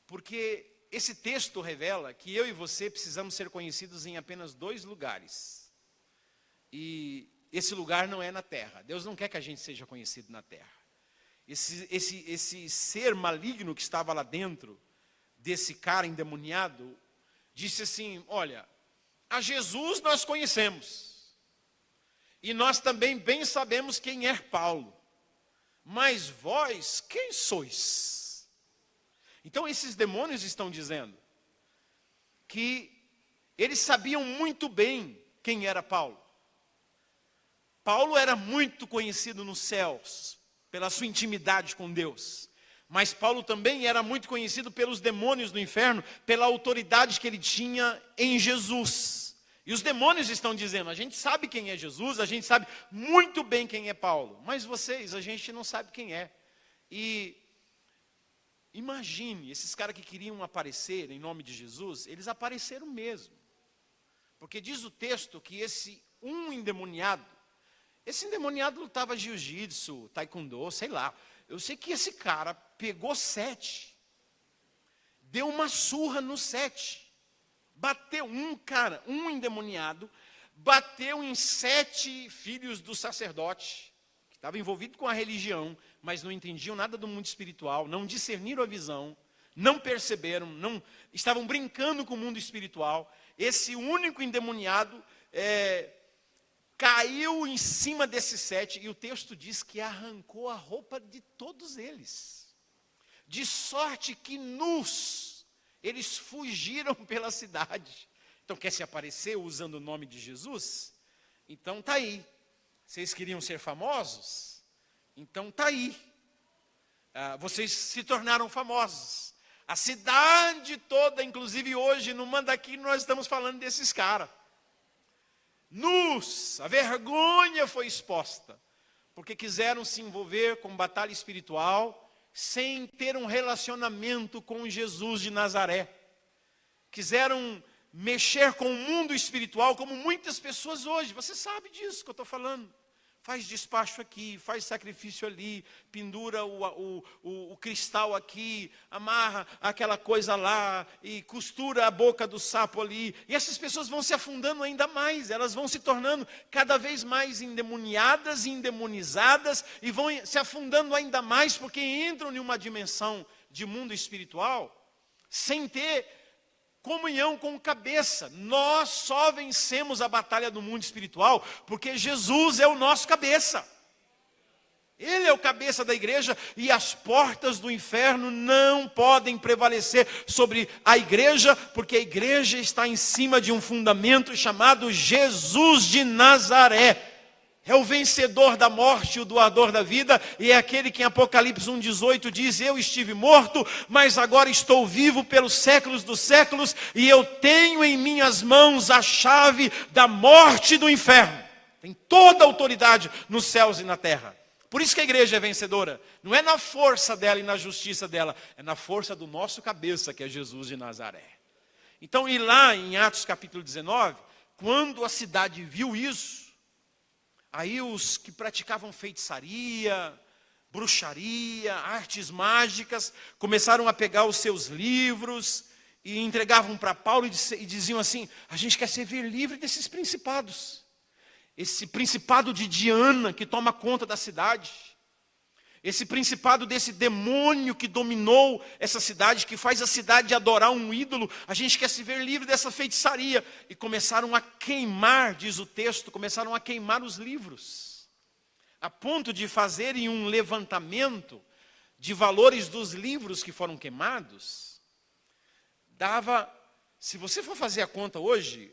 porque esse texto revela que eu e você precisamos ser conhecidos em apenas 2 lugares. E esse lugar não é na terra. Deus não quer que a gente seja conhecido na terra. Esse ser maligno que estava lá dentro, desse cara endemoniado, disse assim, olha, a Jesus nós conhecemos. E nós também bem sabemos quem é Paulo. Mas vós, quem sois? Então esses demônios estão dizendo que eles sabiam muito bem quem era Paulo. Paulo era muito conhecido nos céus, pela sua intimidade com Deus. Mas Paulo também era muito conhecido pelos demônios do inferno, pela autoridade que ele tinha em Jesus. E os demônios estão dizendo, a gente sabe quem é Jesus, a gente sabe muito bem quem é Paulo. Mas vocês, a gente não sabe quem é. E imagine, esses caras que queriam aparecer em nome de Jesus, eles apareceram mesmo. Porque diz o texto que esse endemoniado lutava jiu-jitsu, taekwondo, sei lá. Eu sei que esse cara pegou 7, deu uma surra no 7, bateu um endemoniado, bateu em 7 filhos do sacerdote, que estava envolvido com a religião, mas não entendiam nada do mundo espiritual, não discerniram a visão, não perceberam, estavam brincando com o mundo espiritual. Esse único endemoniado caiu em cima desses 7, e o texto diz que arrancou a roupa de todos eles, de sorte que nus, eles fugiram pela cidade. Então quer se aparecer usando o nome de Jesus? Então está aí. Vocês queriam ser famosos? Então está aí. Vocês se tornaram famosos. A cidade toda, inclusive hoje no Mandaqui, nós estamos falando desses caras. Nus, a vergonha foi exposta, porque quiseram se envolver com batalha espiritual, sem ter um relacionamento com Jesus de Nazaré. Quiseram mexer com o mundo espiritual, como muitas pessoas hoje. Você sabe disso que eu estou falando. Faz despacho aqui, faz sacrifício ali, pendura o cristal aqui, amarra aquela coisa lá, e costura a boca do sapo ali. E essas pessoas vão se afundando ainda mais, elas vão se tornando cada vez mais endemoniadas e endemonizadas, e vão se afundando ainda mais, porque entram em uma dimensão de mundo espiritual, sem ter comunhão com cabeça. Nós só vencemos a batalha do mundo espiritual porque Jesus é o nosso cabeça. Ele é o cabeça da igreja, e as portas do inferno não podem prevalecer sobre a igreja, porque a igreja está em cima de um fundamento chamado Jesus de Nazaré. É o vencedor da morte, o doador da vida, e é aquele que em Apocalipse 1,18 diz, eu estive morto, mas agora estou vivo pelos séculos dos séculos, e eu tenho em minhas mãos a chave da morte e do inferno. Tem toda a autoridade nos céus e na terra. Por isso que a igreja é vencedora. Não é na força dela e na justiça dela, é na força do nosso cabeça, que é Jesus de Nazaré. Então, e lá em Atos capítulo 19, quando a cidade viu isso, aí os que praticavam feitiçaria, bruxaria, artes mágicas, começaram a pegar os seus livros e entregavam para Paulo e diziam assim, a gente quer ser livre desses principados. Esse principado de Diana que toma conta da cidade. Esse principado desse demônio que dominou essa cidade, que faz a cidade adorar um ídolo, a gente quer se ver livre dessa feitiçaria. E começaram a queimar, diz o texto, começaram a queimar os livros, a ponto de fazerem um levantamento de valores dos livros que foram queimados. Se você for fazer a conta hoje,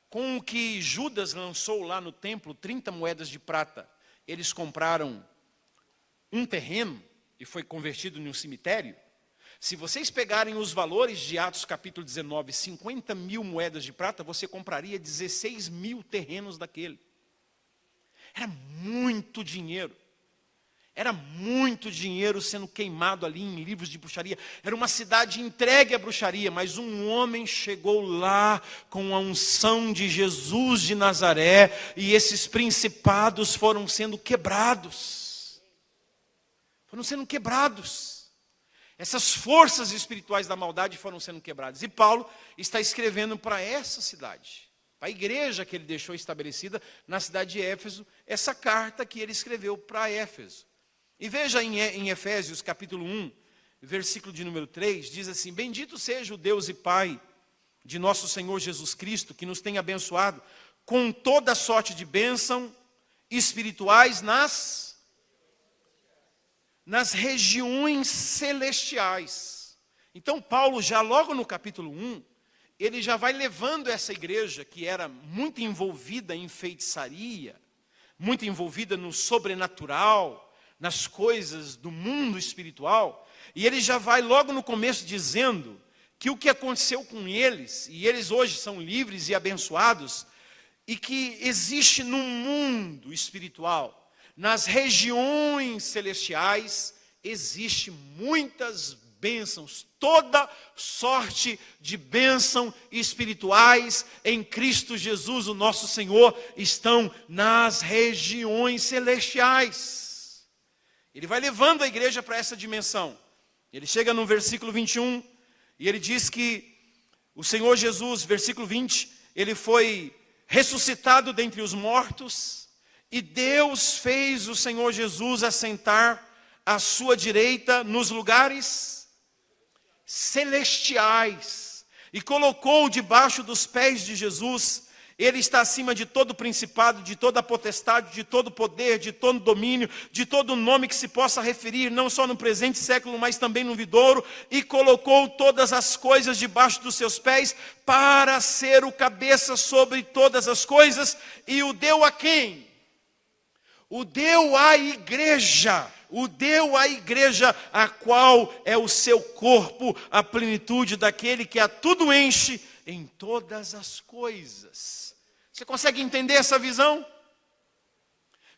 com o que Judas lançou lá no templo, 30 moedas de prata, eles compraram um terreno e foi convertido em um cemitério. Se vocês pegarem os valores de Atos capítulo 19, 50 mil moedas de prata, você compraria 16 mil terrenos daquele. Era muito dinheiro. Era muito dinheiro sendo queimado ali em livros de bruxaria. Era uma cidade entregue à bruxaria, mas um homem chegou lá com a unção de Jesus de Nazaré, e esses principados foram sendo quebrados. Foram sendo quebrados. Essas forças espirituais da maldade foram sendo quebradas. E Paulo está escrevendo para essa cidade, para a igreja que ele deixou estabelecida na cidade de Éfeso, essa carta que ele escreveu para Éfeso. E veja em Efésios capítulo 1, versículo de número 3, diz assim: bendito seja o Deus e Pai de nosso Senhor Jesus Cristo, que nos tem abençoado com toda sorte de bênção espirituais nas regiões celestiais. Então Paulo, já logo no capítulo 1, ele já vai levando essa igreja, que era muito envolvida em feitiçaria, muito envolvida no sobrenatural, nas coisas do mundo espiritual, e ele já vai logo no começo dizendo que o que aconteceu com eles, e eles hoje são livres e abençoados, e que existe no mundo espiritual, nas regiões celestiais, existe muitas bênçãos, toda sorte de bênção espirituais em Cristo Jesus, o nosso Senhor, estão nas regiões celestiais. Ele vai levando a igreja para essa dimensão. Ele chega no versículo 21, e ele diz que o Senhor Jesus, versículo 20, ele foi ressuscitado dentre os mortos, e Deus fez o Senhor Jesus assentar à sua direita nos lugares celestiais, e colocou debaixo dos pés de Jesus. Ele está acima de todo principado, de toda potestade, de todo poder, de todo domínio, de todo nome que se possa referir, não só no presente século, mas também no vindouro, e colocou todas as coisas debaixo dos seus pés, para ser o cabeça sobre todas as coisas, e o deu a quem? O deu à igreja. O deu à igreja, a qual é o seu corpo, a plenitude daquele que a tudo enche em todas as coisas. Você consegue entender essa visão?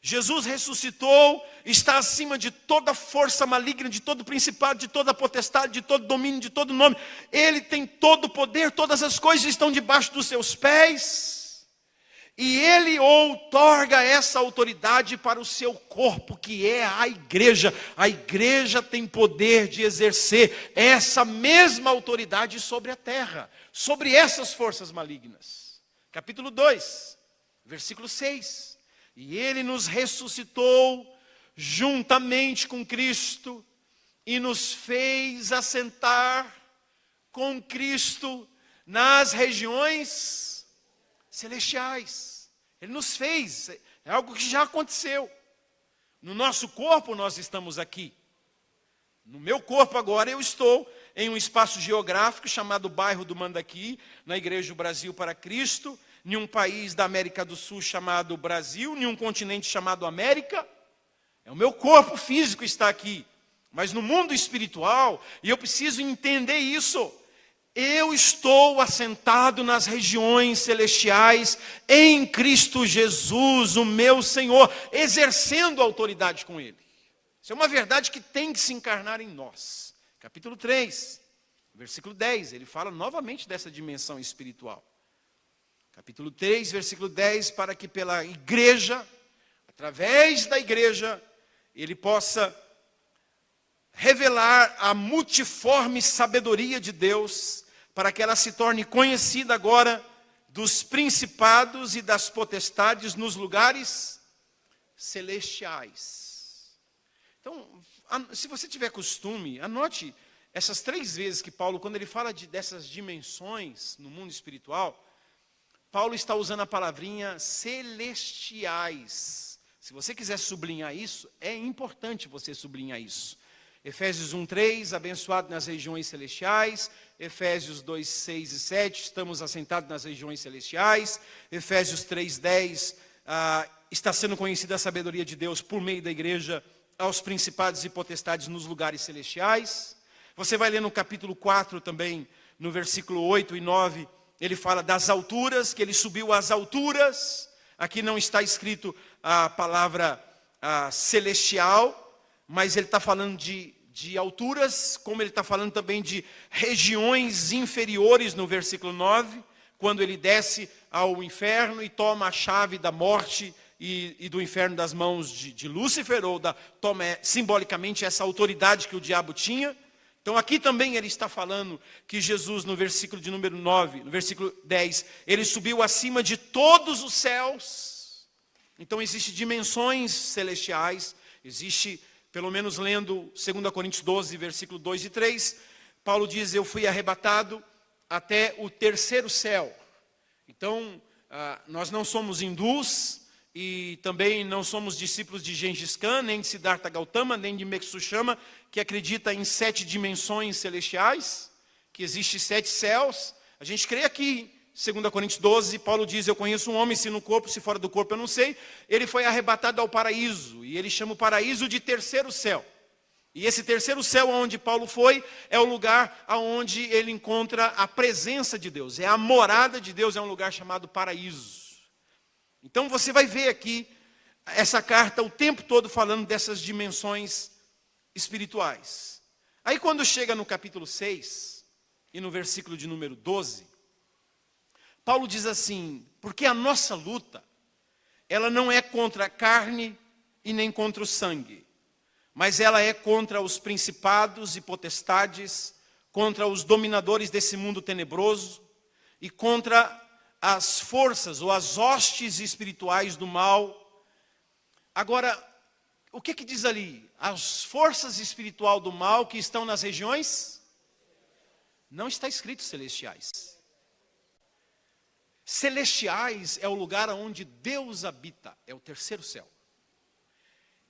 Jesus ressuscitou, está acima de toda força maligna, de todo principado, de toda potestade, de todo domínio, de todo nome. Ele tem todo o poder, todas as coisas estão debaixo dos seus pés. E ele outorga essa autoridade para o seu corpo, que é a igreja. A igreja tem poder de exercer essa mesma autoridade sobre a terra, sobre essas forças malignas. Capítulo 2, versículo 6. E ele nos ressuscitou juntamente com Cristo e nos fez assentar com Cristo nas regiões celestiais. Ele nos fez, é algo que já aconteceu. No nosso corpo nós estamos aqui. No meu corpo agora eu estou em um espaço geográfico chamado Bairro do Mandaqui, na Igreja do Brasil para Cristo, em um país da América do Sul chamado Brasil, em um continente chamado América. O meu corpo físico está aqui, mas no mundo espiritual, e eu preciso entender isso, eu estou assentado nas regiões celestiais, em Cristo Jesus, o meu Senhor, exercendo autoridade com Ele. Isso é uma verdade que tem que se encarnar em nós. Capítulo 3, versículo 10, ele fala novamente dessa dimensão espiritual. Capítulo 3, versículo 10, para que pela igreja, através da igreja, ele possa revelar a multiforme sabedoria de Deus, para que ela se torne conhecida agora dos principados e das potestades nos lugares celestiais. Então, se você tiver costume, anote essas 3 vezes que Paulo, quando ele fala dessas dimensões no mundo espiritual, Paulo está usando a palavrinha celestiais. Se você quiser sublinhar isso, é importante você sublinhar isso. Efésios 1:3, abençoado nas regiões celestiais. Efésios 2:6 e 7, estamos assentados nas regiões celestiais. Efésios 3:10, está sendo conhecida a sabedoria de Deus por meio da igreja aos principados e potestades nos lugares celestiais. Você vai ler no capítulo 4 também, no versículo 8 e 9, ele fala das alturas, que ele subiu às alturas, Aqui não está escrito a palavra celestial, mas ele está falando de alturas, como ele está falando também de regiões inferiores no versículo 9, quando ele desce ao inferno e toma a chave da morte e do inferno das mãos de Lúcifer, ou toma simbolicamente essa autoridade que o diabo tinha. Então aqui também ele está falando que Jesus, no versículo de número 9, no versículo 10, ele subiu acima de todos os céus. Então existem dimensões celestiais, existe, pelo menos lendo 2 Coríntios 12, versículo 2 e 3, Paulo diz, eu fui arrebatado até o terceiro céu. Então, nós não somos hindus, e também não somos discípulos de Gengis Khan, nem de Siddhartha Gautama, nem de Meixushama, que acredita em 7 dimensões celestiais, que existem 7 céus. A gente crê aqui, 2 Coríntios 12, Paulo diz, eu conheço um homem, se no corpo, se fora do corpo, eu não sei. Ele foi arrebatado ao paraíso, e ele chama o paraíso de terceiro céu. E esse terceiro céu onde Paulo foi, é o lugar onde ele encontra a presença de Deus. É a morada de Deus, é um lugar chamado paraíso. Então você vai ver aqui, essa carta o tempo todo falando dessas dimensões espirituais. Aí quando chega no capítulo 6, e no versículo de número 12, Paulo diz assim, porque a nossa luta, ela não é contra a carne e nem contra o sangue, mas ela é contra os principados e potestades, contra os dominadores desse mundo tenebroso, e contra as forças ou as hostes espirituais do mal. Agora, o que diz ali? As forças espirituais do mal que estão nas regiões? Não está escrito celestiais. Celestiais é o lugar onde Deus habita, é o terceiro céu.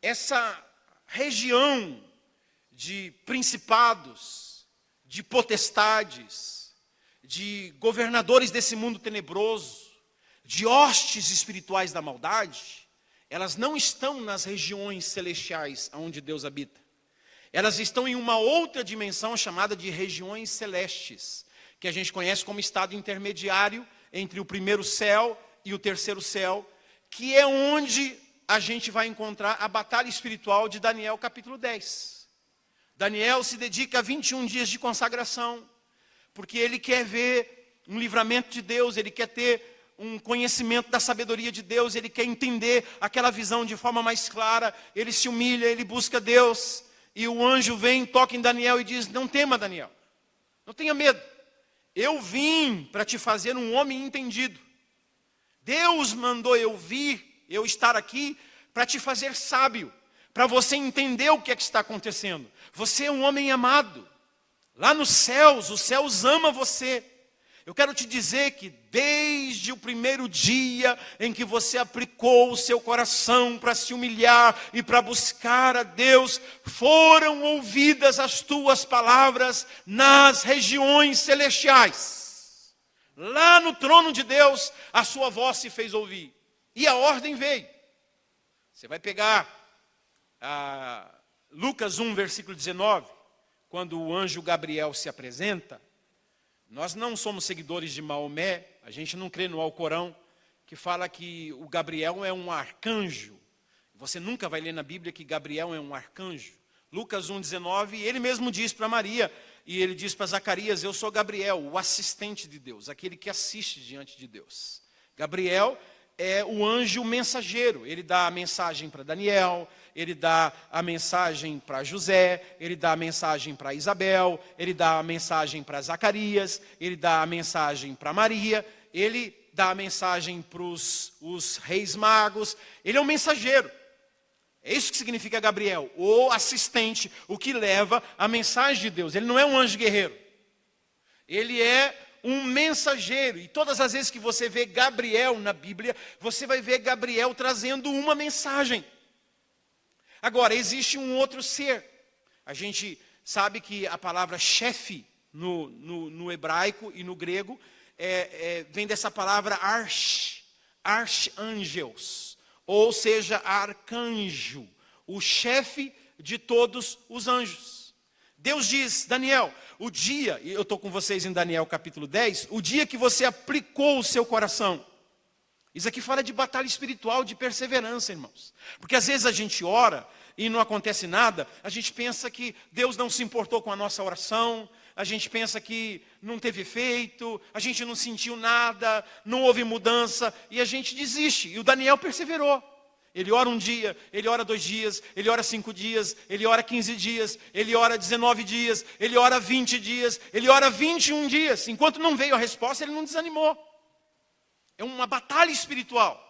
Essa região de principados, de potestades, de governadores desse mundo tenebroso, de hostes espirituais da maldade, elas não estão nas regiões celestiais onde Deus habita. Elas estão em uma outra dimensão chamada de regiões celestes, que a gente conhece como estado intermediário entre o primeiro céu e o terceiro céu, que é onde a gente vai encontrar a batalha espiritual de Daniel capítulo 10. Daniel se dedica a 21 dias de consagração, porque ele quer ver um livramento de Deus, ele quer ter um conhecimento da sabedoria de Deus, ele quer entender aquela visão de forma mais clara, ele se humilha, ele busca Deus, e o anjo vem, toca em Daniel e diz, não tema Daniel, não tenha medo, eu vim para te fazer um homem entendido, Deus mandou eu vir, eu estar aqui para te fazer sábio, para você entender o que é que está acontecendo, você é um homem amado, lá nos céus, os céus amam você. Eu quero te dizer que desde o primeiro dia em que você aplicou o seu coração para se humilhar e para buscar a Deus, foram ouvidas as tuas palavras nas regiões celestiais. Lá no trono de Deus, a sua voz se fez ouvir. E a ordem veio. Você vai pegar Lucas 1, versículo 19. Quando o anjo Gabriel se apresenta, nós não somos seguidores de Maomé, a gente não crê no Alcorão, que fala que o Gabriel é um arcanjo. Você nunca vai ler na Bíblia que Gabriel é um arcanjo. Lucas 1,19, ele mesmo diz para Maria, e ele diz para Zacarias, eu sou Gabriel, o assistente de Deus, aquele que assiste diante de Deus. Gabriel é o anjo mensageiro, ele dá a mensagem para Daniel, ele dá a mensagem para José, ele dá a mensagem para Isabel, ele dá a mensagem para Zacarias, ele dá a mensagem para Maria, ele dá a mensagem para os reis magos, ele é um mensageiro. É isso que significa Gabriel, o assistente, o que leva a mensagem de Deus. Ele não é um anjo guerreiro, ele é um mensageiro, e todas as vezes que você vê Gabriel na Bíblia, você vai ver Gabriel trazendo uma mensagem. Agora, existe um outro ser. A gente sabe que a palavra chefe no hebraico e no grego vem dessa palavra archangels, ou seja, arcanjo, o chefe de todos os anjos. Deus diz, Daniel, o dia, e eu estou com vocês em Daniel capítulo 10, o dia que você aplicou o seu coração Isso aqui fala de batalha espiritual, de perseverança, irmãos. Porque às vezes a gente ora e não acontece nada, a gente pensa que Deus não se importou com a nossa oração, a gente pensa que não teve efeito, a gente não sentiu nada, não houve mudança, e a gente desiste. E o Daniel perseverou. Ele ora um dia, ele ora 2 dias, ele ora 5 dias, ele ora 15 dias, ele ora 19 dias, ele ora 20 dias, ele ora 21 dias. Enquanto não veio a resposta, ele não desanimou. É uma batalha espiritual.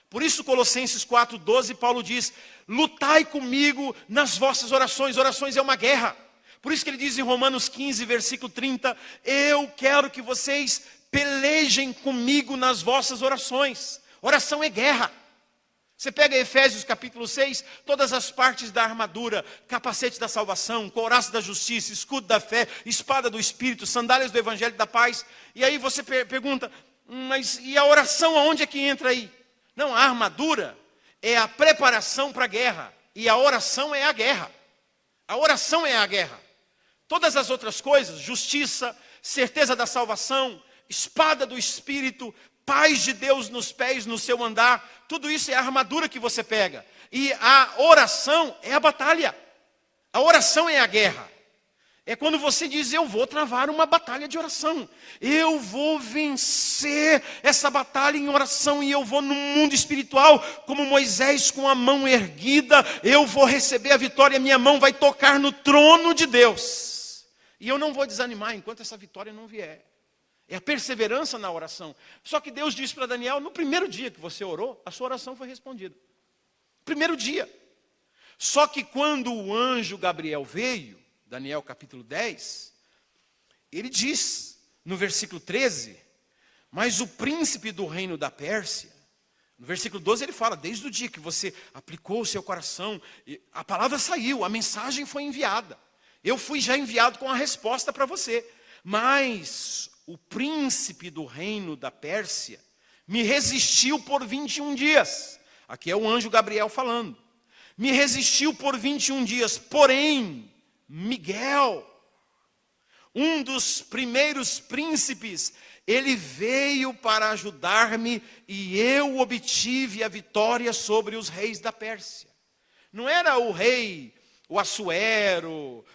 Por isso, Colossenses 4,12, Paulo diz: lutai comigo nas vossas orações. Orações é uma guerra. Por isso que ele diz em Romanos 15, versículo 30, eu quero que vocês pelejem comigo nas vossas orações. Oração é guerra. Você pega Efésios capítulo 6, todas as partes da armadura, capacete da salvação, couraça da justiça, escudo da fé, espada do Espírito, sandálias do Evangelho da paz. E aí você pergunta, mas e a oração aonde é que entra aí? Não, a armadura é a preparação para a guerra, e a oração é a guerra. A oração é a guerra. Todas as outras coisas, justiça, certeza da salvação, espada do Espírito, paz de Deus nos pés, no seu andar, tudo isso é a armadura que você pega. E a oração é a batalha. A oração é a guerra. É quando você diz, eu vou travar uma batalha de oração. Eu vou vencer essa batalha em oração. E eu vou no mundo espiritual, como Moisés com a mão erguida. Eu vou receber a vitória, minha mão vai tocar no trono de Deus. E eu não vou desanimar enquanto essa vitória não vier. É a perseverança na oração. Só que Deus disse para Daniel, no primeiro dia que você orou, a sua oração foi respondida. Primeiro dia. Só que quando o anjo Gabriel veio, Daniel capítulo 10, ele diz, no versículo 13, mas o príncipe do reino da Pérsia, no versículo 12 ele fala, desde o dia que você aplicou o seu coração, a palavra saiu, a mensagem foi enviada. Eu fui já enviado com a resposta para você. Mas o príncipe do reino da Pérsia me resistiu por 21 dias. Aqui é o anjo Gabriel falando. Me resistiu por 21 dias, porém, Miguel, um dos primeiros príncipes, ele veio para ajudar-me e eu obtive a vitória sobre os reis da Pérsia. Não era o rei, o Assuero,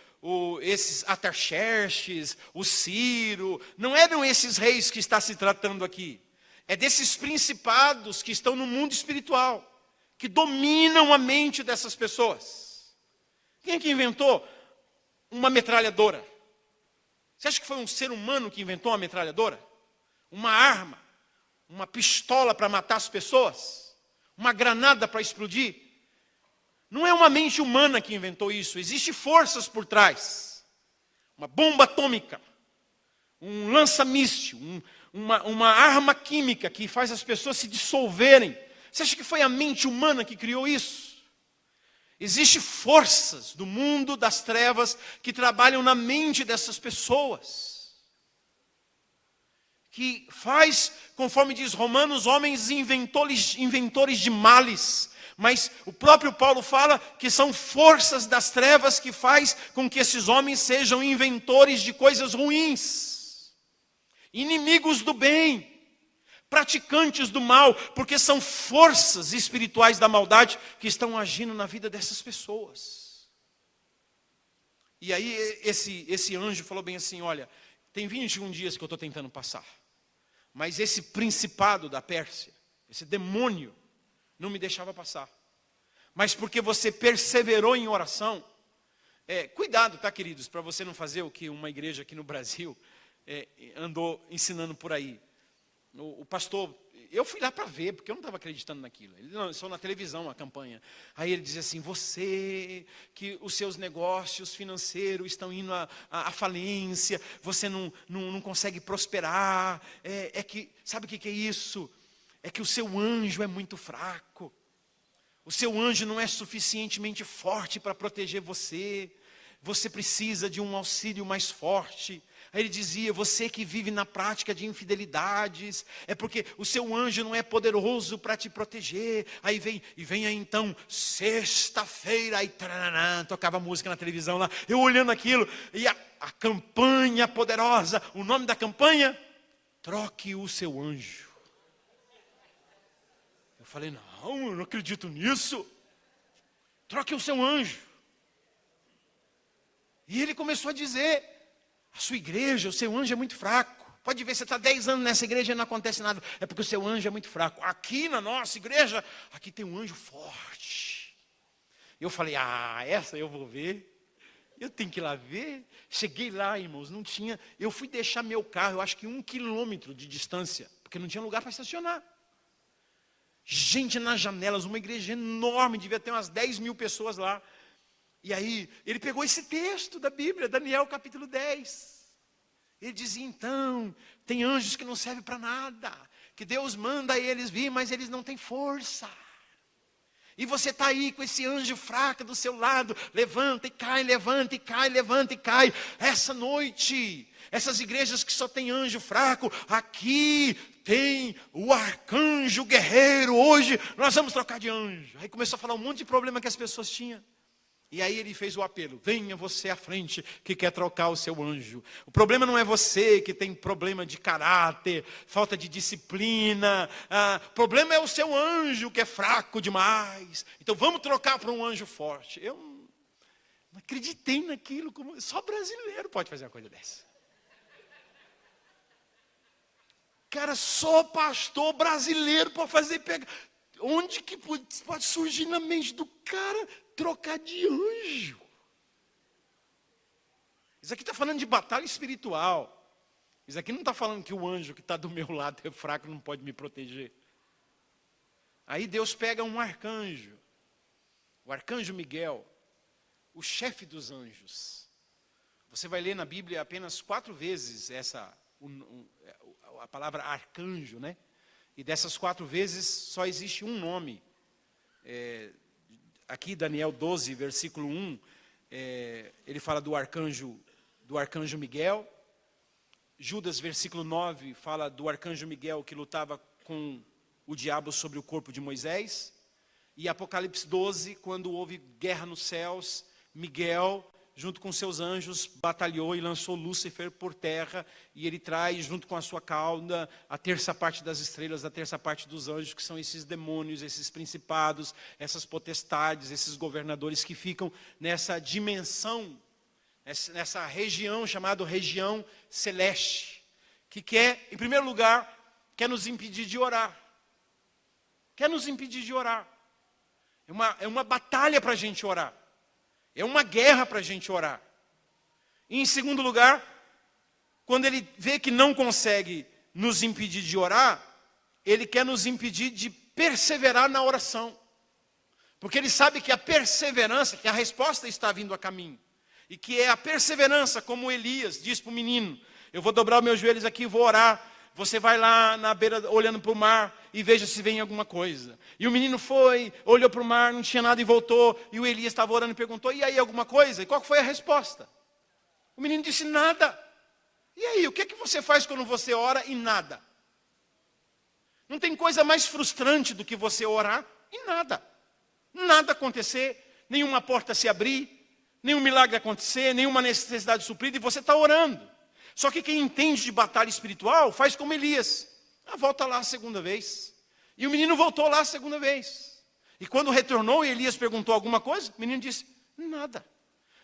esses Artaxerxes, o Ciro, não eram esses reis que está se tratando aqui. É desses principados que estão no mundo espiritual, que dominam a mente dessas pessoas. Quem é que inventou uma metralhadora? Você acha que foi um ser humano que inventou uma metralhadora? Uma arma? Uma pistola para matar as pessoas? Uma granada para explodir? Não é uma mente humana que inventou isso, existem forças por trás. Uma bomba atômica, um lança-míssil, uma arma química que faz as pessoas se dissolverem. Você acha que foi a mente humana que criou isso? Existem forças do mundo das trevas que trabalham na mente dessas pessoas. Que faz, conforme diz Romanos, homens inventores de males. Mas o próprio Paulo fala que são forças das trevas que faz com que esses homens sejam inventores de coisas ruins. Inimigos do bem, praticantes do mal, porque são forças espirituais da maldade que estão agindo na vida dessas pessoas. E aí esse anjo falou bem assim, olha, tem 21 dias que eu estou tentando passar. Mas esse principado da Pérsia, esse demônio, não me deixava passar. Mas porque você perseverou em oração, cuidado, tá, queridos, para você não fazer o que uma igreja aqui no Brasil andou ensinando por aí. O pastor, eu fui lá para ver, porque eu não estava acreditando naquilo. Ele lançou na televisão a campanha. Aí ele dizia assim, você, que os seus negócios financeiros estão indo à falência, você não consegue prosperar, sabe o que é isso? É que o seu anjo é muito fraco. O seu anjo não é suficientemente forte para proteger você. Você precisa de um auxílio mais forte. Aí ele dizia, você que vive na prática de infidelidades, é porque o seu anjo não é poderoso para te proteger. Aí vem aí então, sexta-feira, aí taranã, tocava música na televisão lá, eu olhando aquilo, e a campanha poderosa, o nome da campanha, troque o seu anjo. falei, não, eu não acredito nisso. Troque o seu anjo. E ele começou a dizer, a sua igreja, o seu anjo é muito fraco. Pode ver, você está 10 anos nessa igreja e não acontece nada. É porque o seu anjo é muito fraco. Aqui na nossa igreja, aqui tem um anjo forte. Eu falei, essa eu vou ver. Eu tenho que ir lá ver. Cheguei lá, irmãos, não tinha. Eu fui deixar meu carro, eu acho que 1 quilômetro de distância, porque não tinha lugar para estacionar. Gente nas janelas, uma igreja enorme, devia ter umas 10 mil pessoas lá. E aí, ele pegou esse texto da Bíblia, Daniel capítulo 10. Ele dizia, então, tem anjos que não servem para nada, que Deus manda eles vir, mas eles não têm força. E você está aí com esse anjo fraco do seu lado, levanta e cai, levanta e cai, levanta e cai. Essa noite, essas igrejas que só tem anjo fraco, aqui tem o arcanjo guerreiro, hoje nós vamos trocar de anjo. Aí começou a falar um monte de problema que as pessoas tinham. E aí ele fez o apelo, venha você à frente que quer trocar o seu anjo. O problema não é você que tem problema de caráter, falta de disciplina. O problema é o seu anjo que é fraco demais. Então vamos trocar para um anjo forte. Eu não acreditei naquilo, só brasileiro pode fazer uma coisa dessa. Cara, só pastor brasileiro pode fazer pegar. Onde que pode surgir na mente do cara trocar de anjo? Isso aqui está falando de batalha espiritual. Isso aqui não está falando que o anjo que está do meu lado é fraco e não pode me proteger. Aí Deus pega um arcanjo, o arcanjo Miguel, o chefe dos anjos. Você vai ler na Bíblia apenas 4 vezes a palavra arcanjo, né? E dessas 4 vezes só existe um nome. Aqui Daniel 12, versículo 1, ele fala do arcanjo Miguel. Judas, versículo 9, fala do arcanjo Miguel que lutava com o diabo sobre o corpo de Moisés. E Apocalipse 12, quando houve guerra nos céus, Miguel, junto com seus anjos, batalhou e lançou Lúcifer por terra, e ele traz, junto com a sua cauda, a terça parte das estrelas, a terça parte dos anjos, que são esses demônios, esses principados, essas potestades, esses governadores que ficam nessa dimensão, nessa região chamada região celeste, que quer, em primeiro lugar, quer nos impedir de orar. Quer nos impedir de orar. É uma batalha para a gente orar. É uma guerra para a gente orar. E em segundo lugar, quando ele vê que não consegue nos impedir de orar, ele quer nos impedir de perseverar na oração. Porque ele sabe que a perseverança, que a resposta está vindo a caminho. E que é a perseverança, como Elias diz para o menino, eu vou dobrar os meus joelhos aqui e vou orar. Você vai lá na beira, olhando para o mar, e veja se vem alguma coisa. E o menino foi, olhou para o mar, não tinha nada e voltou. E o Elias estava orando e perguntou, e aí alguma coisa? E qual foi a resposta? O menino disse, nada. E aí, o que é que você faz quando você ora e nada? Não tem coisa mais frustrante do que você orar e nada. Nada acontecer, nenhuma porta se abrir, nenhum milagre acontecer, nenhuma necessidade suprida, e você está orando. Só que quem entende de batalha espiritual faz como Elias. Volta lá a segunda vez. E o menino voltou lá a segunda vez. E quando retornou e Elias perguntou alguma coisa, o menino disse, nada.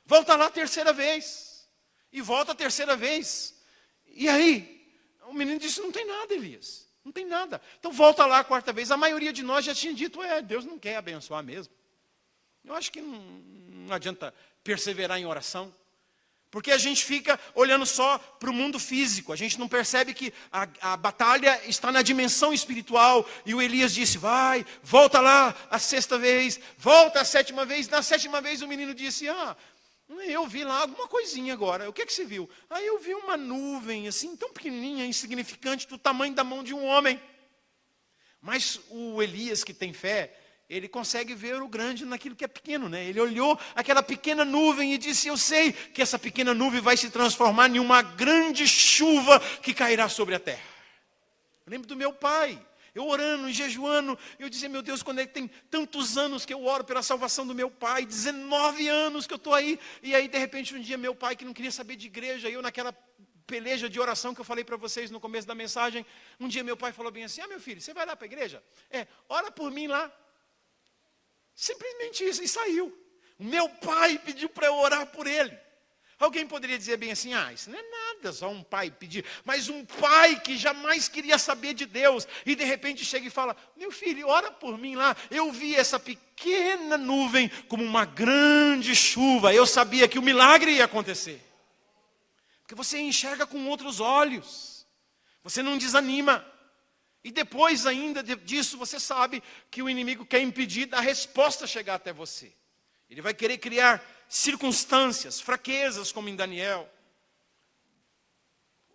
Volta lá a terceira vez. E volta a terceira vez. E aí, o menino disse, não tem nada, Elias. Não tem nada. Então volta lá a quarta vez. A maioria de nós já tinha dito, Deus não quer abençoar mesmo. Eu acho que não adianta perseverar em oração. Porque a gente fica olhando só para o mundo físico. A gente não percebe que a batalha está na dimensão espiritual. E o Elias disse, volta lá a sexta vez, volta a sétima vez. Na sétima vez o menino disse, eu vi lá alguma coisinha agora. O que você viu? Eu vi uma nuvem assim, tão pequenininha, insignificante, do tamanho da mão de um homem. Mas o Elias que tem fé, ele consegue ver o grande naquilo que é pequeno, né? Ele olhou aquela pequena nuvem e disse, eu sei que essa pequena nuvem vai se transformar em uma grande chuva que cairá sobre a terra. Eu lembro do meu pai, eu orando e jejuando, eu dizia, meu Deus, quando é que tem tantos anos que eu oro pela salvação do meu pai, 19 anos que eu estou aí, e aí de repente um dia meu pai que não queria saber de igreja, eu naquela peleja de oração que eu falei para vocês no começo da mensagem. Um dia meu pai falou bem assim: meu filho, você vai lá para a igreja? Ora por mim lá. Simplesmente isso, e saiu. O meu pai pediu para eu orar por ele. Alguém poderia dizer bem assim: isso não é nada, só um pai pedir. Mas um pai que jamais queria saber de Deus, e de repente chega e fala: meu filho, ora por mim lá. Eu vi essa pequena nuvem como uma grande chuva. Eu sabia que o milagre ia acontecer. Porque você enxerga com outros olhos. Você não desanima. E depois ainda disso, você sabe que o inimigo quer impedir da resposta chegar até você. Ele vai querer criar circunstâncias, fraquezas, como em Daniel.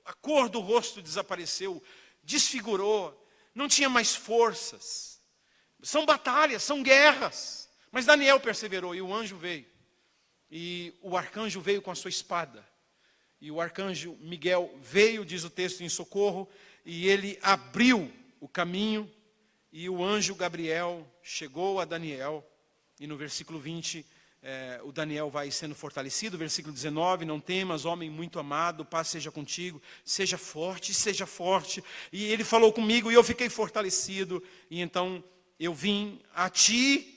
A cor do rosto desapareceu, desfigurou, não tinha mais forças. São batalhas, são guerras. Mas Daniel perseverou e o anjo veio. E o arcanjo veio com a sua espada. E o arcanjo Miguel veio, diz o texto, em socorro. E ele abriu o caminho. E o anjo Gabriel chegou a Daniel. E no versículo 20, o Daniel vai sendo fortalecido. Versículo 19, não temas, homem muito amado, paz seja contigo. Seja forte, seja forte. E ele falou comigo e eu fiquei fortalecido. E então eu vim a ti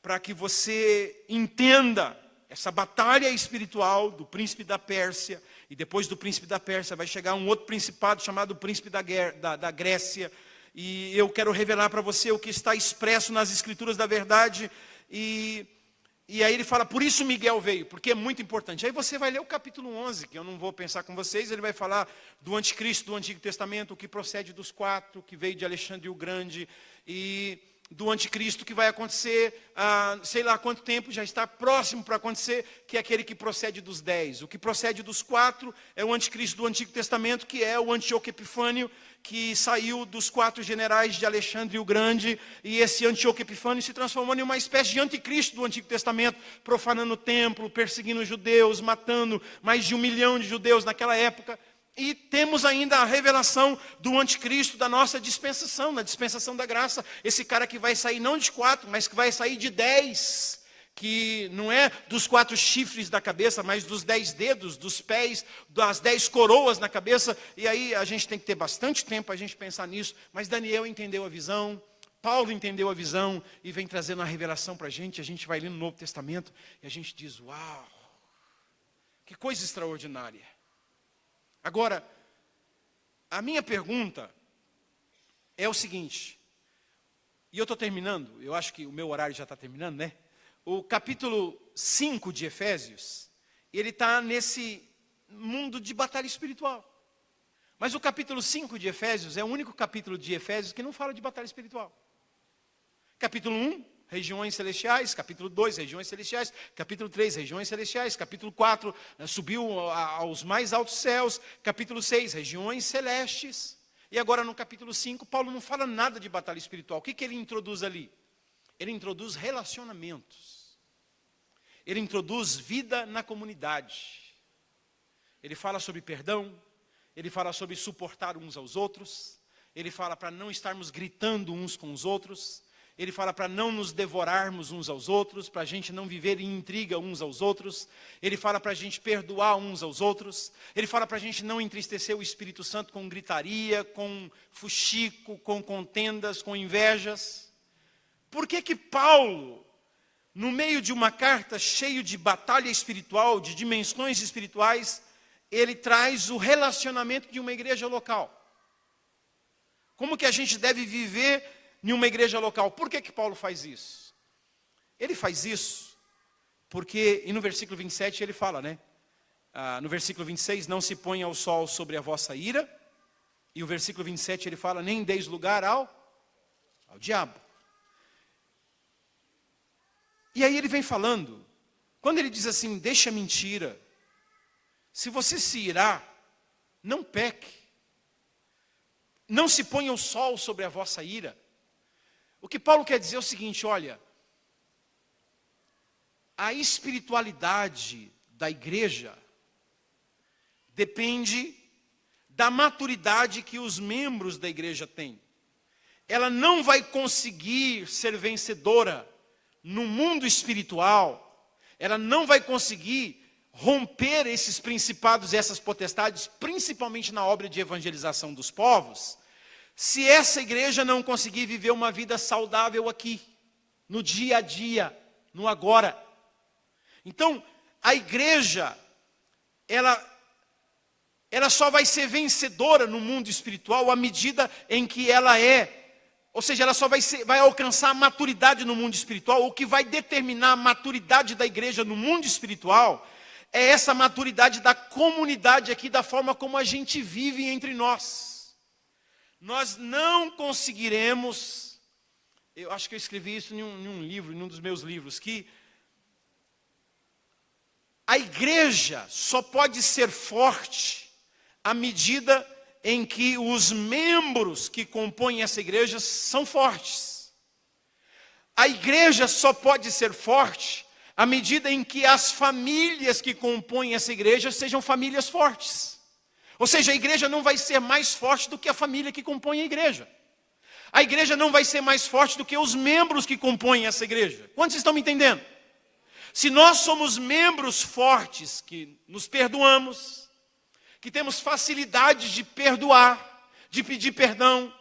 para que você entenda essa batalha espiritual do príncipe da Pérsia. E depois do príncipe da Pérsia vai chegar um outro principado chamado príncipe da Grécia. E eu quero revelar para você o que está expresso nas escrituras da verdade. E aí ele fala: por isso Miguel veio, porque é muito importante. Aí você vai ler o capítulo 11, que eu não vou pensar com vocês. Ele vai falar do anticristo do Antigo Testamento, o que procede dos 4, que veio de Alexandre o Grande. E do anticristo que vai acontecer, sei lá quanto tempo, já está próximo para acontecer, que é aquele que procede dos 10. O que procede dos 4 é o anticristo do Antigo Testamento, que é o Antíoco Epifânio, que saiu dos 4 generais de Alexandre o Grande, e esse Antíoco Epifânio se transformou em uma espécie de anticristo do Antigo Testamento, profanando o templo, perseguindo os judeus, matando mais de 1 milhão de judeus naquela época. E temos ainda a revelação do anticristo da nossa dispensação, na dispensação da graça. Esse cara que vai sair não de 4, mas que vai sair de 10. Que não é dos 4 chifres da cabeça, mas dos 10 dedos, dos pés, das 10 coroas na cabeça. E aí a gente tem que ter bastante tempo para a gente pensar nisso. Mas Daniel entendeu a visão, Paulo entendeu a visão e vem trazendo a revelação para a gente. A gente vai lendo no Novo Testamento e a gente diz: uau, que coisa extraordinária. Agora, a minha pergunta é o seguinte, e eu estou terminando, eu acho que o meu horário já está terminando, né? O capítulo 5 de Efésios, ele está nesse mundo de batalha espiritual. Mas o capítulo 5 de Efésios é o único capítulo de Efésios que não fala de batalha espiritual. Capítulo 1, regiões celestiais. Capítulo 2, regiões celestiais. Capítulo 3, regiões celestiais. Capítulo 4, subiu aos mais altos céus. Capítulo 6, regiões celestes. E agora no capítulo 5, Paulo não fala nada de batalha espiritual. O que ele introduz ali? Ele introduz relacionamentos. Ele introduz vida na comunidade. Ele fala sobre perdão. Ele fala sobre suportar uns aos outros. Ele fala para não estarmos gritando uns com os outros. Ele fala para não nos devorarmos uns aos outros, para a gente não viver em intriga uns aos outros. Ele fala para a gente perdoar uns aos outros. Ele fala para a gente não entristecer o Espírito Santo com gritaria, com fuxico, com contendas, com invejas. Por que Paulo, no meio de uma carta cheia de batalha espiritual, de dimensões espirituais, ele traz o relacionamento de uma igreja local? Como que a gente deve viver em uma igreja local? Por que Paulo faz isso? Ele faz isso porque, e no versículo 27 ele fala, né? No versículo 26, não se ponha o sol sobre a vossa ira. E o versículo 27 ele fala, nem deis lugar ao diabo. E aí ele vem falando, quando ele diz assim, deixa a mentira. Se você se irar, não peque. Não se ponha o sol sobre a vossa ira. O que Paulo quer dizer é o seguinte, olha, a espiritualidade da igreja depende da maturidade que os membros da igreja têm. Ela não vai conseguir ser vencedora no mundo espiritual, ela não vai conseguir romper esses principados e essas potestades, principalmente na obra de evangelização dos povos, se essa igreja não conseguir viver uma vida saudável aqui, no dia a dia, no agora. Então, a igreja, ela só vai ser vencedora no mundo espiritual à medida em que ela ou seja, ela só vai alcançar a maturidade no mundo espiritual. O que vai determinar a maturidade da igreja no mundo espiritual é essa maturidade da comunidade aqui, da forma como a gente vive entre nós. Nós não conseguiremos, eu acho que eu escrevi isso em um livro, em um dos meus livros, que a igreja só pode ser forte à medida em que os membros que compõem essa igreja são fortes. A igreja só pode ser forte à medida em que as famílias que compõem essa igreja sejam famílias fortes. Ou seja, a igreja não vai ser mais forte do que a família que compõe a igreja. A igreja não vai ser mais forte do que os membros que compõem essa igreja. Quantos estão me entendendo? Se nós somos membros fortes, que nos perdoamos, que temos facilidade de perdoar, de pedir perdão,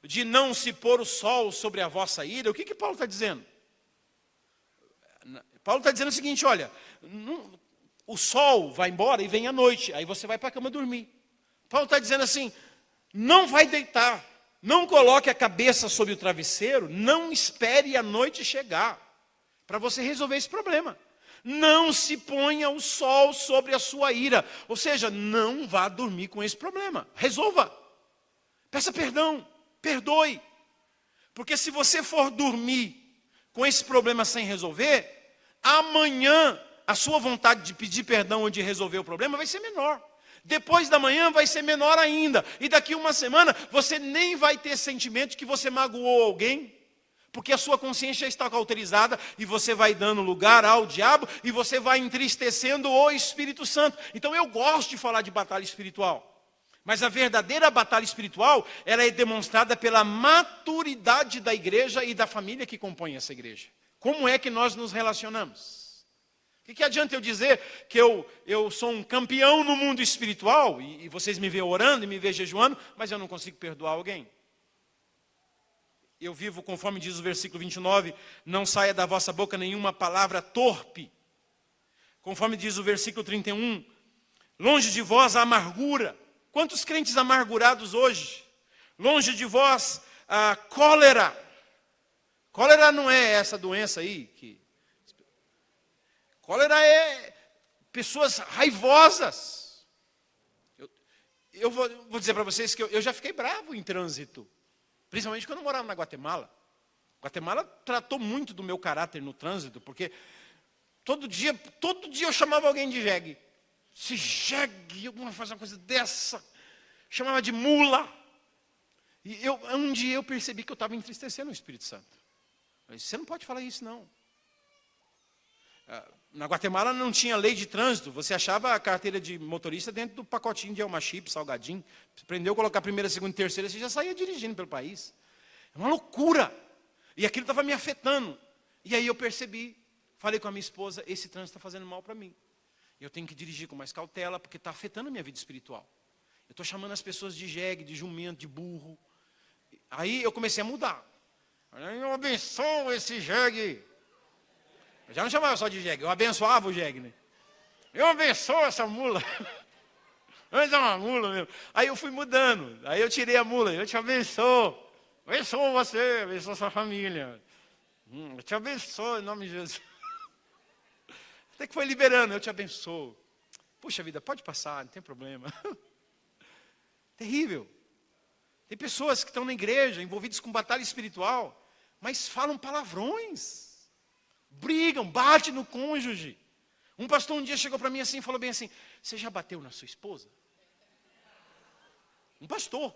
de não se pôr o sol sobre a vossa ira, o que Paulo está dizendo? Paulo está dizendo o seguinte, olha, o sol vai embora e vem a noite, aí você vai para a cama dormir. Paulo está dizendo assim, não vai deitar, não coloque a cabeça sobre o travesseiro, não espere a noite chegar, para você resolver esse problema. Não se ponha o sol sobre a sua ira. Ou seja, não vá dormir com esse problema. Resolva. Peça perdão. Perdoe. Porque se você for dormir com esse problema sem resolver, amanhã a sua vontade de pedir perdão ou de resolver o problema vai ser menor. Depois da manhã vai ser menor ainda. E daqui uma semana você nem vai ter sentimento de que você magoou alguém. Porque a sua consciência está cauterizada e você vai dando lugar ao diabo e você vai entristecendo o Espírito Santo. Então eu gosto de falar de batalha espiritual. Mas a verdadeira batalha espiritual, ela é demonstrada pela maturidade da igreja e da família que compõe essa igreja. Como é que nós nos relacionamos? O que adianta eu dizer que eu sou um campeão no mundo espiritual e vocês me veem orando e me veem jejuando, mas eu não consigo perdoar alguém? Eu vivo conforme diz o versículo 29, não saia da vossa boca nenhuma palavra torpe. Conforme diz o versículo 31, longe de vós a amargura. Quantos crentes amargurados hoje? Longe de vós a cólera. Cólera não é essa doença aí. Cólera é pessoas raivosas. Eu vou dizer para vocês que eu já fiquei bravo em trânsito. Principalmente quando eu morava na Guatemala. Guatemala tratou muito do meu caráter no trânsito, porque todo dia eu chamava alguém de jegue. Se jegue, eu vou fazer uma coisa dessa. Chamava de mula. E um dia eu percebi que eu estava entristecendo o Espírito Santo. Eu disse, você não pode falar isso, não. Na Guatemala não tinha lei de trânsito. Você achava a carteira de motorista dentro do pacotinho de Elma Chip, salgadinho. Você aprendeu a colocar primeira, segunda e terceira, você já saía dirigindo pelo país. É uma loucura. E aquilo estava me afetando. E aí eu percebi, falei com a minha esposa, esse trânsito está fazendo mal para mim. Eu tenho que dirigir com mais cautela, porque está afetando a minha vida espiritual. Eu estou chamando as pessoas de jegue, de jumento, de burro. Aí eu comecei a mudar. Eu abençoo esse jegue. Eu já não chamava só de jegue, eu abençoava o jegue, né? Eu abençoo essa mula. Mas é uma mula mesmo. Aí eu fui mudando. Aí eu tirei a mula. Eu te abençoo. Abençoo você, abençoo sua família. Eu te abençoo em nome de Jesus. Até que foi liberando, eu te abençoo. Puxa vida, pode passar, não tem problema. Terrível. Tem pessoas que estão na igreja, envolvidas com batalha espiritual, mas falam palavrões. Brigam, batem no cônjuge. Um pastor um dia chegou para mim assim e falou bem assim, você já bateu na sua esposa? Um pastor,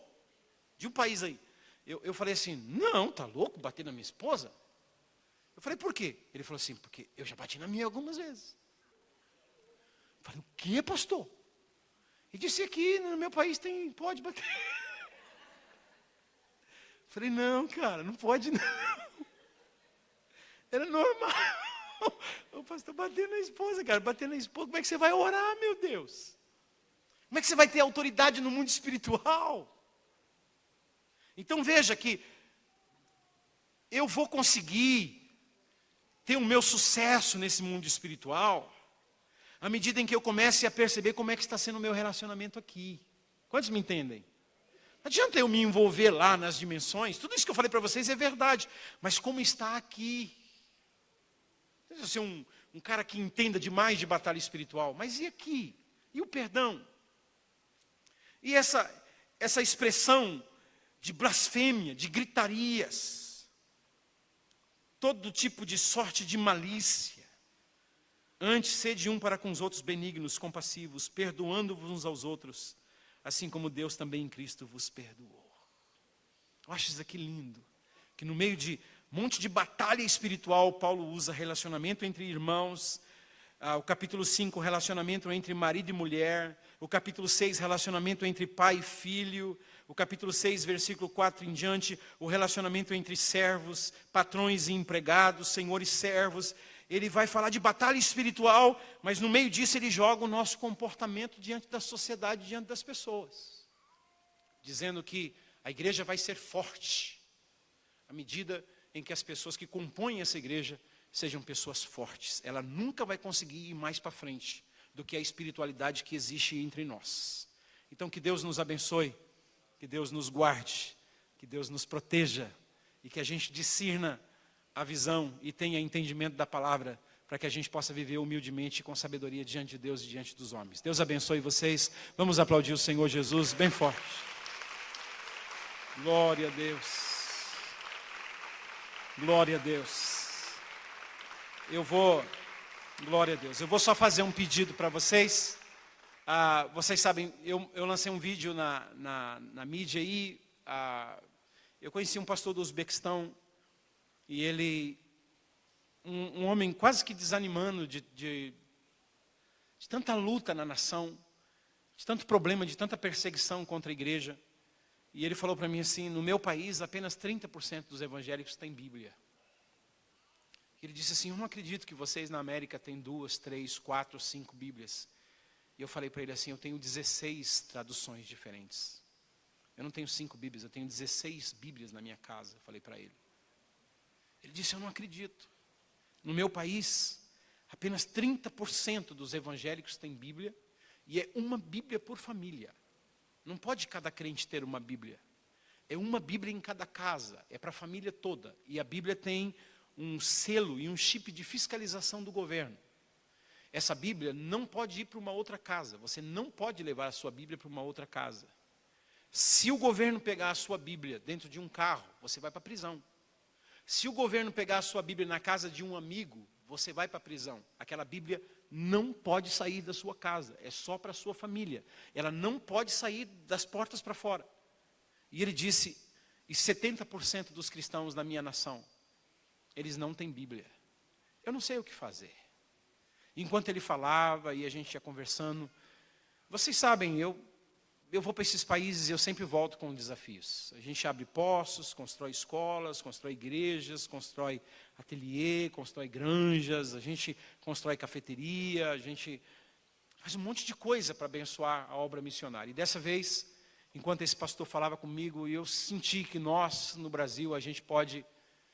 de um país aí. Eu falei assim, não, tá louco bater na minha esposa? Eu falei, por quê? Ele falou assim, porque eu já bati na minha algumas vezes. Eu falei, o quê, pastor? E disse aqui, no meu país pode bater. Eu falei, não, cara, não pode não. Era normal. O pastor batendo na esposa, cara, batendo na esposa, como é que você vai orar, meu Deus? Como é que você vai ter autoridade no mundo espiritual? Então veja que eu vou conseguir ter o meu sucesso nesse mundo espiritual à medida em que eu comece a perceber como é que está sendo o meu relacionamento aqui. Quantos me entendem? Não adianta eu me envolver lá nas dimensões, tudo isso que eu falei para vocês é verdade, mas como está aqui? Não precisa ser um cara que entenda demais de batalha espiritual, mas e aqui? E o perdão? E essa expressão de blasfêmia, de gritarias, todo tipo de sorte de malícia. Antes, sede um para com os outros benignos, compassivos, perdoando-vos uns aos outros, assim como Deus também em Cristo vos perdoou. Eu acho isso aqui lindo, que no meio de um monte de batalha espiritual, Paulo usa relacionamento entre irmãos, o capítulo 5, relacionamento entre marido e mulher, o capítulo 6, relacionamento entre pai e filho, o capítulo 6, versículo 4 em diante, o relacionamento entre servos, patrões e empregados, senhores e servos. Ele vai falar de batalha espiritual, mas no meio disso ele joga o nosso comportamento diante da sociedade, diante das pessoas. Dizendo que a igreja vai ser forte, à medida em que as pessoas que compõem essa igreja sejam pessoas fortes. Ela nunca vai conseguir ir mais para frente do que a espiritualidade que existe entre nós. Então que Deus nos abençoe, que Deus nos guarde, que Deus nos proteja e que a gente discirna a visão e tenha entendimento da palavra para que a gente possa viver humildemente com sabedoria diante de Deus e diante dos homens. Deus abençoe vocês. Vamos aplaudir o Senhor Jesus bem forte. Glória a Deus. Glória a Deus. Glória a Deus. Eu vou só fazer um pedido para vocês. Vocês sabem, eu lancei um vídeo na mídia aí. Eu conheci um pastor do Uzbequistão. E ele, um homem quase que desanimando de tanta luta na nação, de tanto problema, de tanta perseguição contra a igreja. E ele falou para mim assim, no meu país apenas 30% dos evangélicos têm Bíblia. Ele disse assim, eu não acredito que vocês na América têm 2, 3, 4, 5 Bíblias. E eu falei para ele assim, eu tenho 16 traduções diferentes. Eu não tenho 5 Bíblias, eu tenho 16 Bíblias na minha casa, eu falei para ele. Ele disse, eu não acredito. No meu país, apenas 30% dos evangélicos têm Bíblia, e é uma Bíblia por família. Não pode cada crente ter uma Bíblia. É uma Bíblia em cada casa, é para a família toda. E a Bíblia tem um selo e um chip de fiscalização do governo. Essa Bíblia não pode ir para uma outra casa. Você não pode levar a sua Bíblia para uma outra casa. Se o governo pegar a sua Bíblia dentro de um carro, você vai para a prisão. Se o governo pegar a sua Bíblia na casa de um amigo, você vai para a prisão. Aquela Bíblia não pode sair da sua casa, é só para a sua família. Ela não pode sair das portas para fora. E ele disse, e 70% dos cristãos da minha nação, eles não têm Bíblia. Eu não sei o que fazer. Enquanto ele falava e a gente ia conversando, vocês sabem, eu vou para esses países e eu sempre volto com desafios. A gente abre poços, constrói escolas, constrói igrejas, constrói ateliê, constrói granjas, a gente constrói cafeteria, a gente faz um monte de coisa para abençoar a obra missionária. E dessa vez, enquanto esse pastor falava comigo, eu senti que nós, no Brasil, a gente pode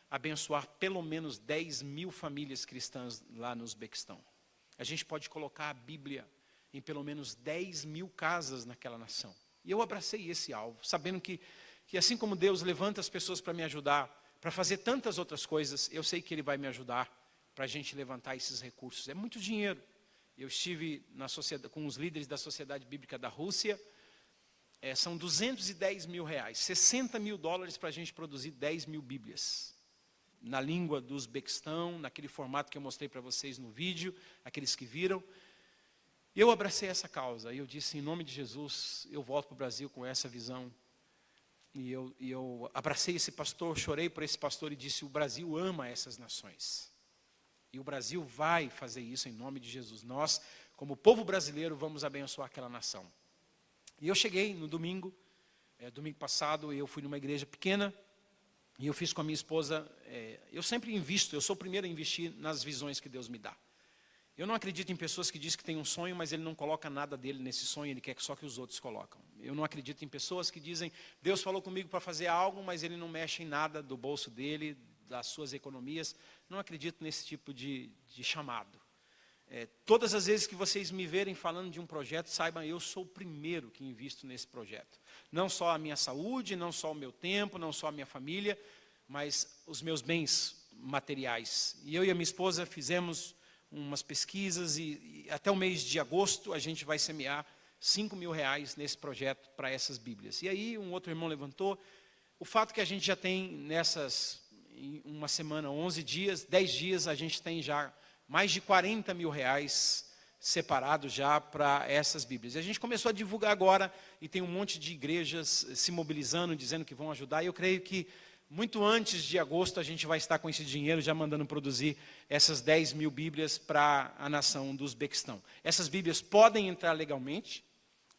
abençoar pelo menos 10 mil famílias cristãs lá no Uzbequistão. A gente pode colocar a Bíblia em pelo menos 10 mil casas naquela nação. E eu abracei esse alvo, sabendo que assim como Deus levanta as pessoas para me ajudar, para fazer tantas outras coisas, eu sei que Ele vai me ajudar para a gente levantar esses recursos. É muito dinheiro. Eu estive com os líderes da Sociedade Bíblica da Rússia, são 210 mil reais, 60 mil dólares para a gente produzir 10 mil Bíblias. Na língua do Uzbequistão, naquele formato que eu mostrei para vocês no vídeo, aqueles que viram. Eu abracei essa causa e eu disse, em nome de Jesus, eu volto para o Brasil com essa visão. E eu abracei esse pastor, chorei por esse pastor e disse, o Brasil ama essas nações. E o Brasil vai fazer isso em nome de Jesus. Nós, como povo brasileiro, vamos abençoar aquela nação. E eu cheguei no domingo passado, eu fui numa igreja pequena, E eu fiz com a minha esposa, eu sempre invisto, eu sou o primeiro a investir nas visões que Deus me dá. Eu não acredito em pessoas que dizem que tem um sonho, mas ele não coloca nada dele nesse sonho, ele quer só que os outros colocam. Eu não acredito em pessoas que dizem, Deus falou comigo para fazer algo, mas ele não mexe em nada do bolso dele, das suas economias. Não acredito nesse tipo de chamado. Todas as vezes que vocês me verem falando de um projeto, saibam, eu sou o primeiro que invisto nesse projeto. Não só a minha saúde, não só o meu tempo, não só a minha família, mas os meus bens materiais. E eu e a minha esposa fizemos umas pesquisas e até o mês de agosto a gente vai semear R$5.000 nesse projeto para essas Bíblias. E aí um outro irmão levantou, o fato que a gente já tem em uma semana, 11 dias, 10 dias, a gente tem já mais de R$40.000 separados já para essas Bíblias. E a gente começou a divulgar agora e tem um monte de igrejas se mobilizando, dizendo que vão ajudar. E eu creio que muito antes de agosto a gente vai estar com esse dinheiro já mandando produzir essas 10.000 Bíblias para a nação do Uzbequistão. Essas Bíblias podem entrar legalmente,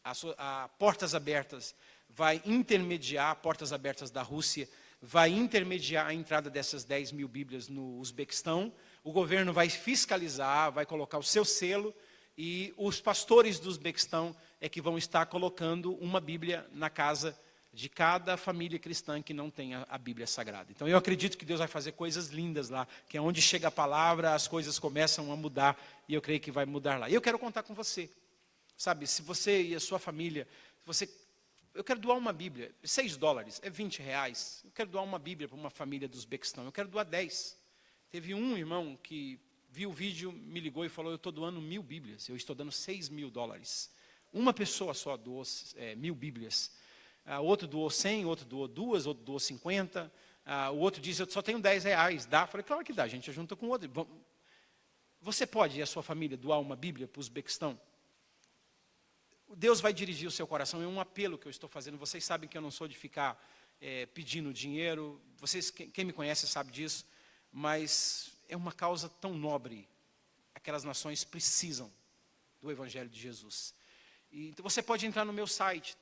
a Portas Abertas vai intermediar, Portas Abertas da Rússia, vai intermediar a entrada dessas 10.000 Bíblias no Uzbequistão. O governo vai fiscalizar, vai colocar o seu selo e os pastores do Uzbequistão é que vão estar colocando uma Bíblia na casa de cada família cristã que não tenha a Bíblia Sagrada. Então eu acredito que Deus vai fazer coisas lindas lá, que é onde chega a palavra, as coisas começam a mudar, e eu creio que vai mudar lá. E eu quero contar com você, sabe, se você e a sua família, eu quero doar uma Bíblia, $6, é R$20, eu quero doar uma Bíblia para uma família do Uzbequistão, eu quero doar 10. Teve um irmão que viu o vídeo, me ligou e falou, eu estou doando 1.000 Bíblias, eu estou dando $6.000. Uma pessoa só doou 1.000 Bíblias. O outro doou 100, o outro doou 2, o outro doou 50. O outro disse, eu só tenho R$10, dá? Falei, claro que dá, a gente junta com o outro. Você pode e a sua família doar uma Bíblia para o Uzbequistão? Deus vai dirigir o seu coração, é um apelo que eu estou fazendo. Vocês sabem que eu não sou de ficar pedindo dinheiro, vocês, quem me conhece sabe disso, mas é uma causa tão nobre. Aquelas nações precisam do Evangelho de Jesus. Então você pode entrar no meu site,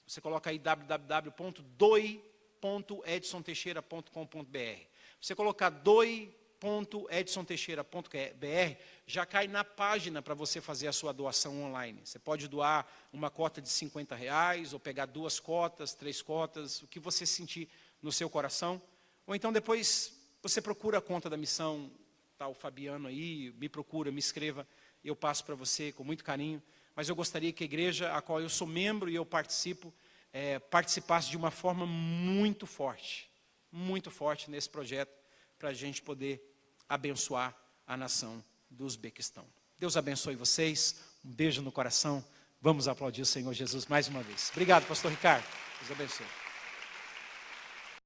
você coloca aí www.doi.edsonteixeira.com.br. Você colocar doi.edsonteixeira.br, já cai na página para você fazer a sua doação online. Você pode doar uma cota de R$50, ou pegar 2 cotas, 3 cotas, o que você sentir no seu coração. Ou então depois você procura a conta da missão, está o Fabiano aí, me procura, me escreva, eu passo para você com muito carinho. Mas eu gostaria que a igreja, a qual eu sou membro e eu participo, participasse de uma forma muito forte nesse projeto, para a gente poder abençoar a nação do Uzbequistão. Deus abençoe vocês, um beijo no coração, vamos aplaudir o Senhor Jesus mais uma vez. Obrigado, pastor Ricardo, Deus abençoe.